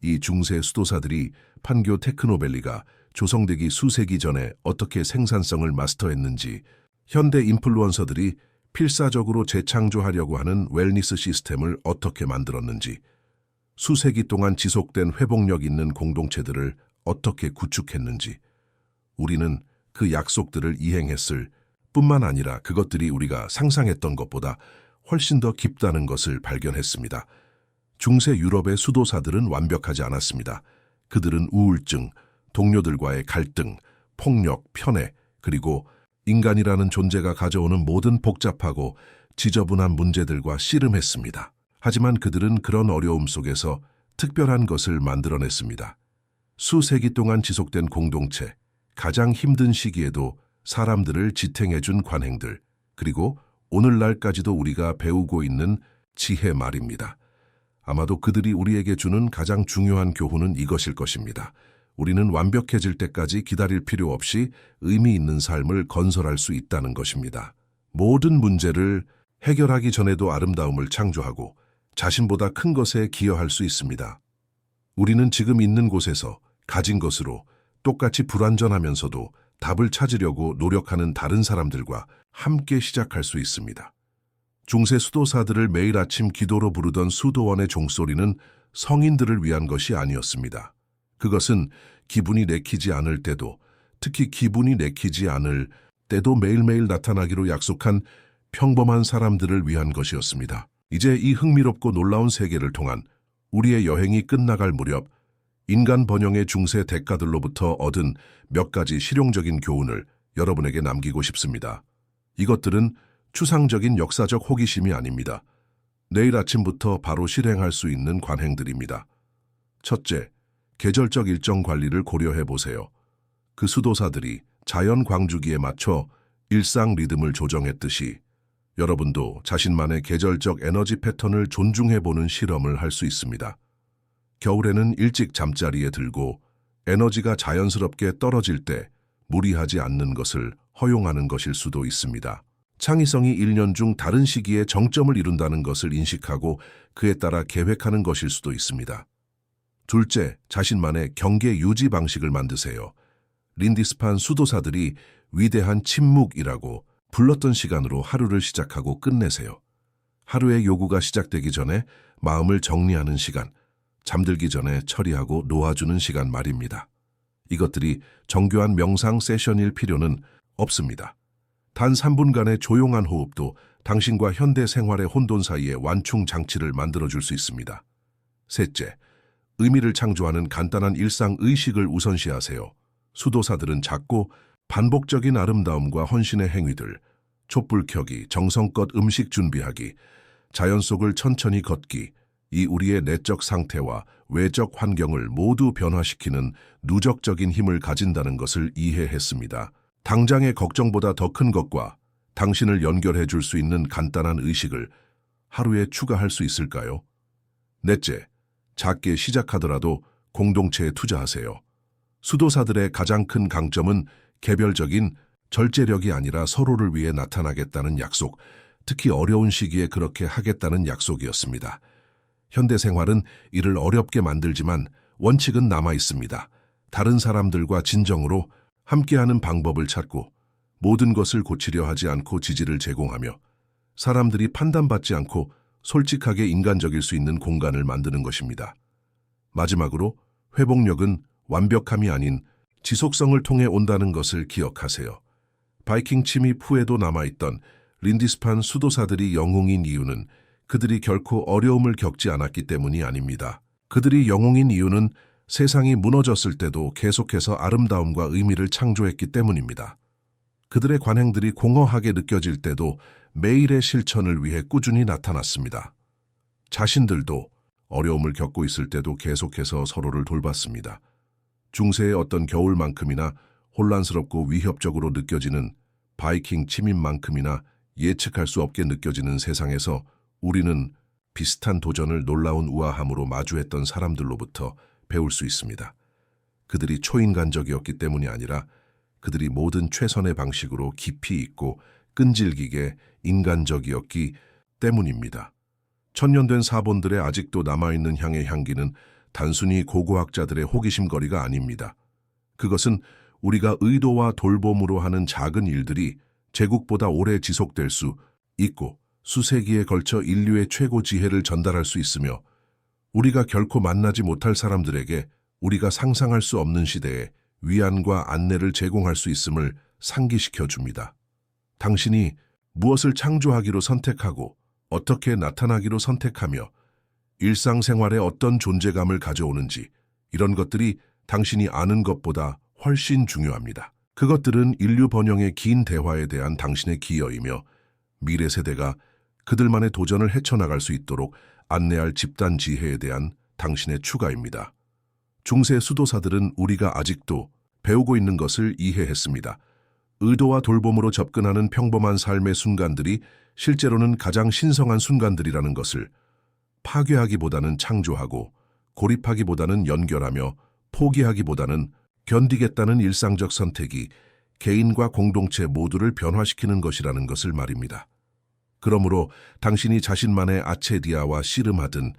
이 중세 수도사들이 판교 테크노밸리가 조성되기 수세기 전에 어떻게 생산성을 마스터했는지, 현대 인플루언서들이 필사적으로 재창조하려고 하는 웰니스 시스템을 어떻게 만들었는지, 수세기 동안 지속된 회복력 있는 공동체들을 어떻게 구축했는지, 우리는 그 약속들을 이행했을 뿐만 아니라 그것들이 우리가 상상했던 것보다 훨씬 더 깊다는 것을 발견했습니다. 중세 유럽의 수도사들은 완벽하지 않았습니다. 그들은 우울증, 동료들과의 갈등, 폭력, 편애, 그리고 인간이라는 존재가 가져오는 모든 복잡하고 지저분한 문제들과 씨름했습니다. 하지만 그들은 그런 어려움 속에서 특별한 것을 만들어냈습니다. 수세기 동안 지속된 공동체, 가장 힘든 시기에도 사람들을 지탱해준 관행들, 그리고 오늘날까지도 우리가 배우고 있는 지혜 말입니다. 아마도 그들이 우리에게 주는 가장 중요한 교훈은 이것일 것입니다. 우리는 완벽해질 때까지 기다릴 필요 없이 의미 있는 삶을 건설할 수 있다는 것입니다. 모든 문제를 해결하기 전에도 아름다움을 창조하고 자신보다 큰 것에 기여할 수 있습니다. 우리는 지금 있는 곳에서 가진 것으로 똑같이 불완전하면서도 답을 찾으려고 노력하는 다른 사람들과 함께 시작할 수 있습니다. 중세 수도사들을 매일 아침 기도로 부르던 수도원의 종소리는 성인들을 위한 것이 아니었습니다. 그것은 기분이 내키지 않을 때도, 특히 기분이 내키지 않을 때도 매일매일 나타나기로 약속한 평범한 사람들을 위한 것이었습니다. 이제 이 흥미롭고 놀라운 세계를 통한 우리의 여행이 끝나갈 무렵 인간 번영의 중세 대가들로부터 얻은 몇 가지 실용적인 교훈을 여러분에게 남기고 싶습니다. 이것들은 추상적인 역사적 호기심이 아닙니다. 내일 아침부터 바로 실행할 수 있는 관행들입니다. 첫째, 계절적 일정 관리를 고려해 보세요. 그 수도사들이 자연 광주기에 맞춰 일상 리듬을 조정했듯이 여러분도 자신만의 계절적 에너지 패턴을 존중해보는 실험을 할 수 있습니다. 겨울에는 일찍 잠자리에 들고 에너지가 자연스럽게 떨어질 때 무리하지 않는 것을 허용하는 것일 수도 있습니다. 창의성이 1년 중 다른 시기에 정점을 이룬다는 것을 인식하고 그에 따라 계획하는 것일 수도 있습니다. 둘째, 자신만의 경계 유지 방식을 만드세요. 린디스판 수도사들이 위대한 침묵이라고 불렀던 시간으로 하루를 시작하고 끝내세요. 하루의 요구가 시작되기 전에 마음을 정리하는 시간, 잠들기 전에 처리하고 놓아주는 시간 말입니다. 이것들이 정교한 명상 세션일 필요는 없습니다. 단 3분간의 조용한 호흡도 당신과 현대 생활의 혼돈 사이에 완충 장치를 만들어줄 수 있습니다. 셋째, 의미를 창조하는 간단한 일상 의식을 우선시하세요. 수도사들은 작고 반복적인 아름다움과 헌신의 행위들, 촛불 켜기, 정성껏 음식 준비하기, 자연 속을 천천히 걷기, 이 우리의 내적 상태와 외적 환경을 모두 변화시키는 누적적인 힘을 가진다는 것을 이해했습니다. 당장의 걱정보다 더 큰 것과 당신을 연결해 줄 수 있는 간단한 의식을 하루에 추가할 수 있을까요? 넷째, 작게 시작하더라도 공동체에 투자하세요. 수도사들의 가장 큰 강점은 개별적인 절제력이 아니라 서로를 위해 나타나겠다는 약속, 특히 어려운 시기에 그렇게 하겠다는 약속이었습니다. 현대 생활은 이를 어렵게 만들지만 원칙은 남아 있습니다. 다른 사람들과 진정으로 함께하는 방법을 찾고 모든 것을 고치려 하지 않고 지지를 제공하며 사람들이 판단받지 않고 솔직하게 인간적일 수 있는 공간을 만드는 것입니다. 마지막으로 회복력은 완벽함이 아닌 지속성을 통해 온다는 것을 기억하세요. 바이킹 침입 후에도 남아있던 린디스판 수도사들이 영웅인 이유는 그들이 결코 어려움을 겪지 않았기 때문이 아닙니다. 그들이 영웅인 이유는 세상이 무너졌을 때도 계속해서 아름다움과 의미를 창조했기 때문입니다. 그들의 관행들이 공허하게 느껴질 때도 매일의 실천을 위해 꾸준히 나타났습니다. 자신들도 어려움을 겪고 있을 때도 계속해서 서로를 돌봤습니다. 중세의 어떤 겨울만큼이나 혼란스럽고 위협적으로 느껴지는 바이킹 침입만큼이나 예측할 수 없게 느껴지는 세상에서 우리는 비슷한 도전을 놀라운 우아함으로 마주했던 사람들로부터 배울 수 있습니다. 그들이 초인간적이었기 때문이 아니라 그들이 모든 최선의 방식으로 깊이 있고 끈질기게 인간적이었기 때문입니다. 천년된 사본들에 아직도 남아있는 향의 향기는 단순히 고고학자들의 호기심거리가 아닙니다. 그것은 우리가 의도와 돌봄으로 하는 작은 일들이 제국보다 오래 지속될 수 있고 수세기에 걸쳐 인류의 최고 지혜를 전달할 수 있으며 우리가 결코 만나지 못할 사람들에게 우리가 상상할 수 없는 시대에 위안과 안내를 제공할 수 있음을 상기시켜 줍니다. 당신이 무엇을 창조하기로 선택하고 어떻게 나타나기로 선택하며 일상생활에 어떤 존재감을 가져오는지 이런 것들이 당신이 아는 것보다 훨씬 중요합니다. 그것들은 인류 번영의 긴 대화에 대한 당신의 기여이며 미래 세대가 그들만의 도전을 헤쳐나갈 수 있도록 안내할 집단 지혜에 대한 당신의 추가입니다. 중세 수도사들은 우리가 아직도 배우고 있는 것을 이해했습니다. 의도와 돌봄으로 접근하는 평범한 삶의 순간들이 실제로는 가장 신성한 순간들이라는 것을 파괴하기보다는 창조하고 고립하기보다는 연결하며 포기하기보다는 견디겠다는 일상적 선택이 개인과 공동체 모두를 변화시키는 것이라는 것을 말입니다. 그러므로 당신이 자신만의 아체디아와 씨름하든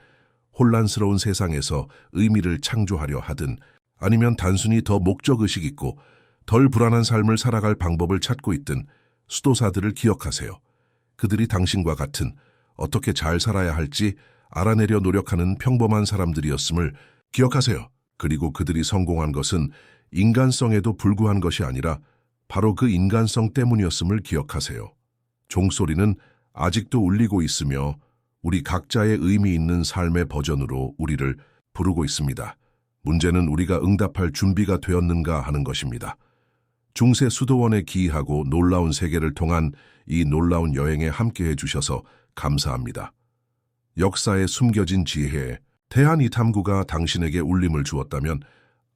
혼란스러운 세상에서 의미를 창조하려 하든 아니면 단순히 더 목적의식 있고 덜 불안한 삶을 살아갈 방법을 찾고 있든 수도사들을 기억하세요. 그들이 당신과 같은 어떻게 잘 살아야 할지 알아내려 노력하는 평범한 사람들이었음을 기억하세요. 그리고 그들이 성공한 것은 인간성에도 불구한 것이 아니라 바로 그 인간성 때문이었음을 기억하세요. 종소리는 아직도 울리고 있으며 우리 각자의 의미 있는 삶의 버전으로 우리를 부르고 있습니다. 문제는 우리가 응답할 준비가 되었는가 하는 것입니다. 중세 수도원에 기이하고 놀라운 세계를 통한 이 놀라운 여행에 함께해 주셔서 감사합니다. 역사에 숨겨진 지혜에 대한 이 탐구가 당신에게 울림을 주었다면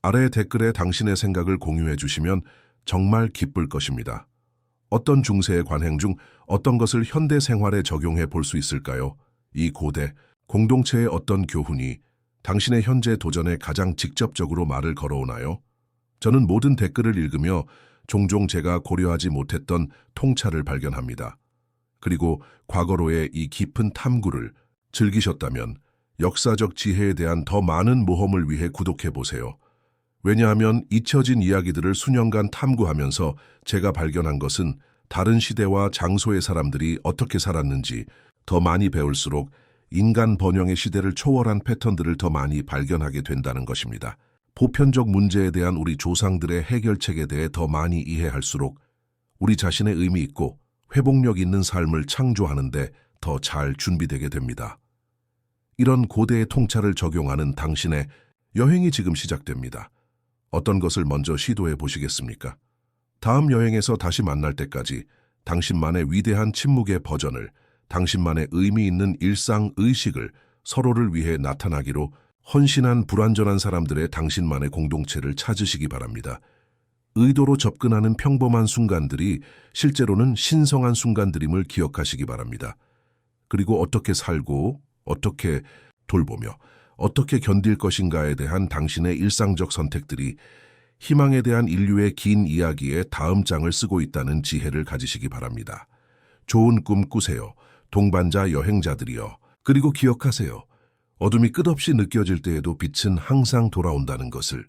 아래 댓글에 당신의 생각을 공유해 주시면 정말 기쁠 것입니다. 어떤 중세의 관행 중 어떤 것을 현대 생활에 적용해 볼 수 있을까요? 이 고대 공동체의 어떤 교훈이 당신의 현재 도전에 가장 직접적으로 말을 걸어오나요? 저는 모든 댓글을 읽으며 종종 제가 고려하지 못했던 통찰을 발견합니다. 그리고 과거로의 이 깊은 탐구를 즐기셨다면 역사적 지혜에 대한 더 많은 모험을 위해 구독해 보세요. 왜냐하면 잊혀진 이야기들을 수년간 탐구하면서 제가 발견한 것은 다른 시대와 장소의 사람들이 어떻게 살았는지 더 많이 배울수록 인간 번영의 시대를 초월한 패턴들을 더 많이 발견하게 된다는 것입니다. 보편적 문제에 대한 우리 조상들의 해결책에 대해 더 많이 이해할수록 우리 자신의 의미 있고 회복력 있는 삶을 창조하는데 더 잘 준비되게 됩니다. 이런 고대의 통찰을 적용하는 당신의 여행이 지금 시작됩니다. 어떤 것을 먼저 시도해 보시겠습니까? 다음 여행에서 다시 만날 때까지 당신만의 위대한 침묵의 버전을, 당신만의 의미 있는 일상 의식을 서로를 위해 나타나기로 헌신한 불완전한 사람들의 당신만의 공동체를 찾으시기 바랍니다. 의도로 접근하는 평범한 순간들이 실제로는 신성한 순간들임을 기억하시기 바랍니다. 그리고 어떻게 살고, 어떻게 돌보며, 어떻게 견딜 것인가에 대한 당신의 일상적 선택들이 희망에 대한 인류의 긴 이야기의 다음 장을 쓰고 있다는 지혜를 가지시기 바랍니다. 좋은 꿈 꾸세요. 동반자 여행자들이여. 그리고 기억하세요. 어둠이 끝없이 느껴질 때에도 빛은 항상 돌아온다는 것을.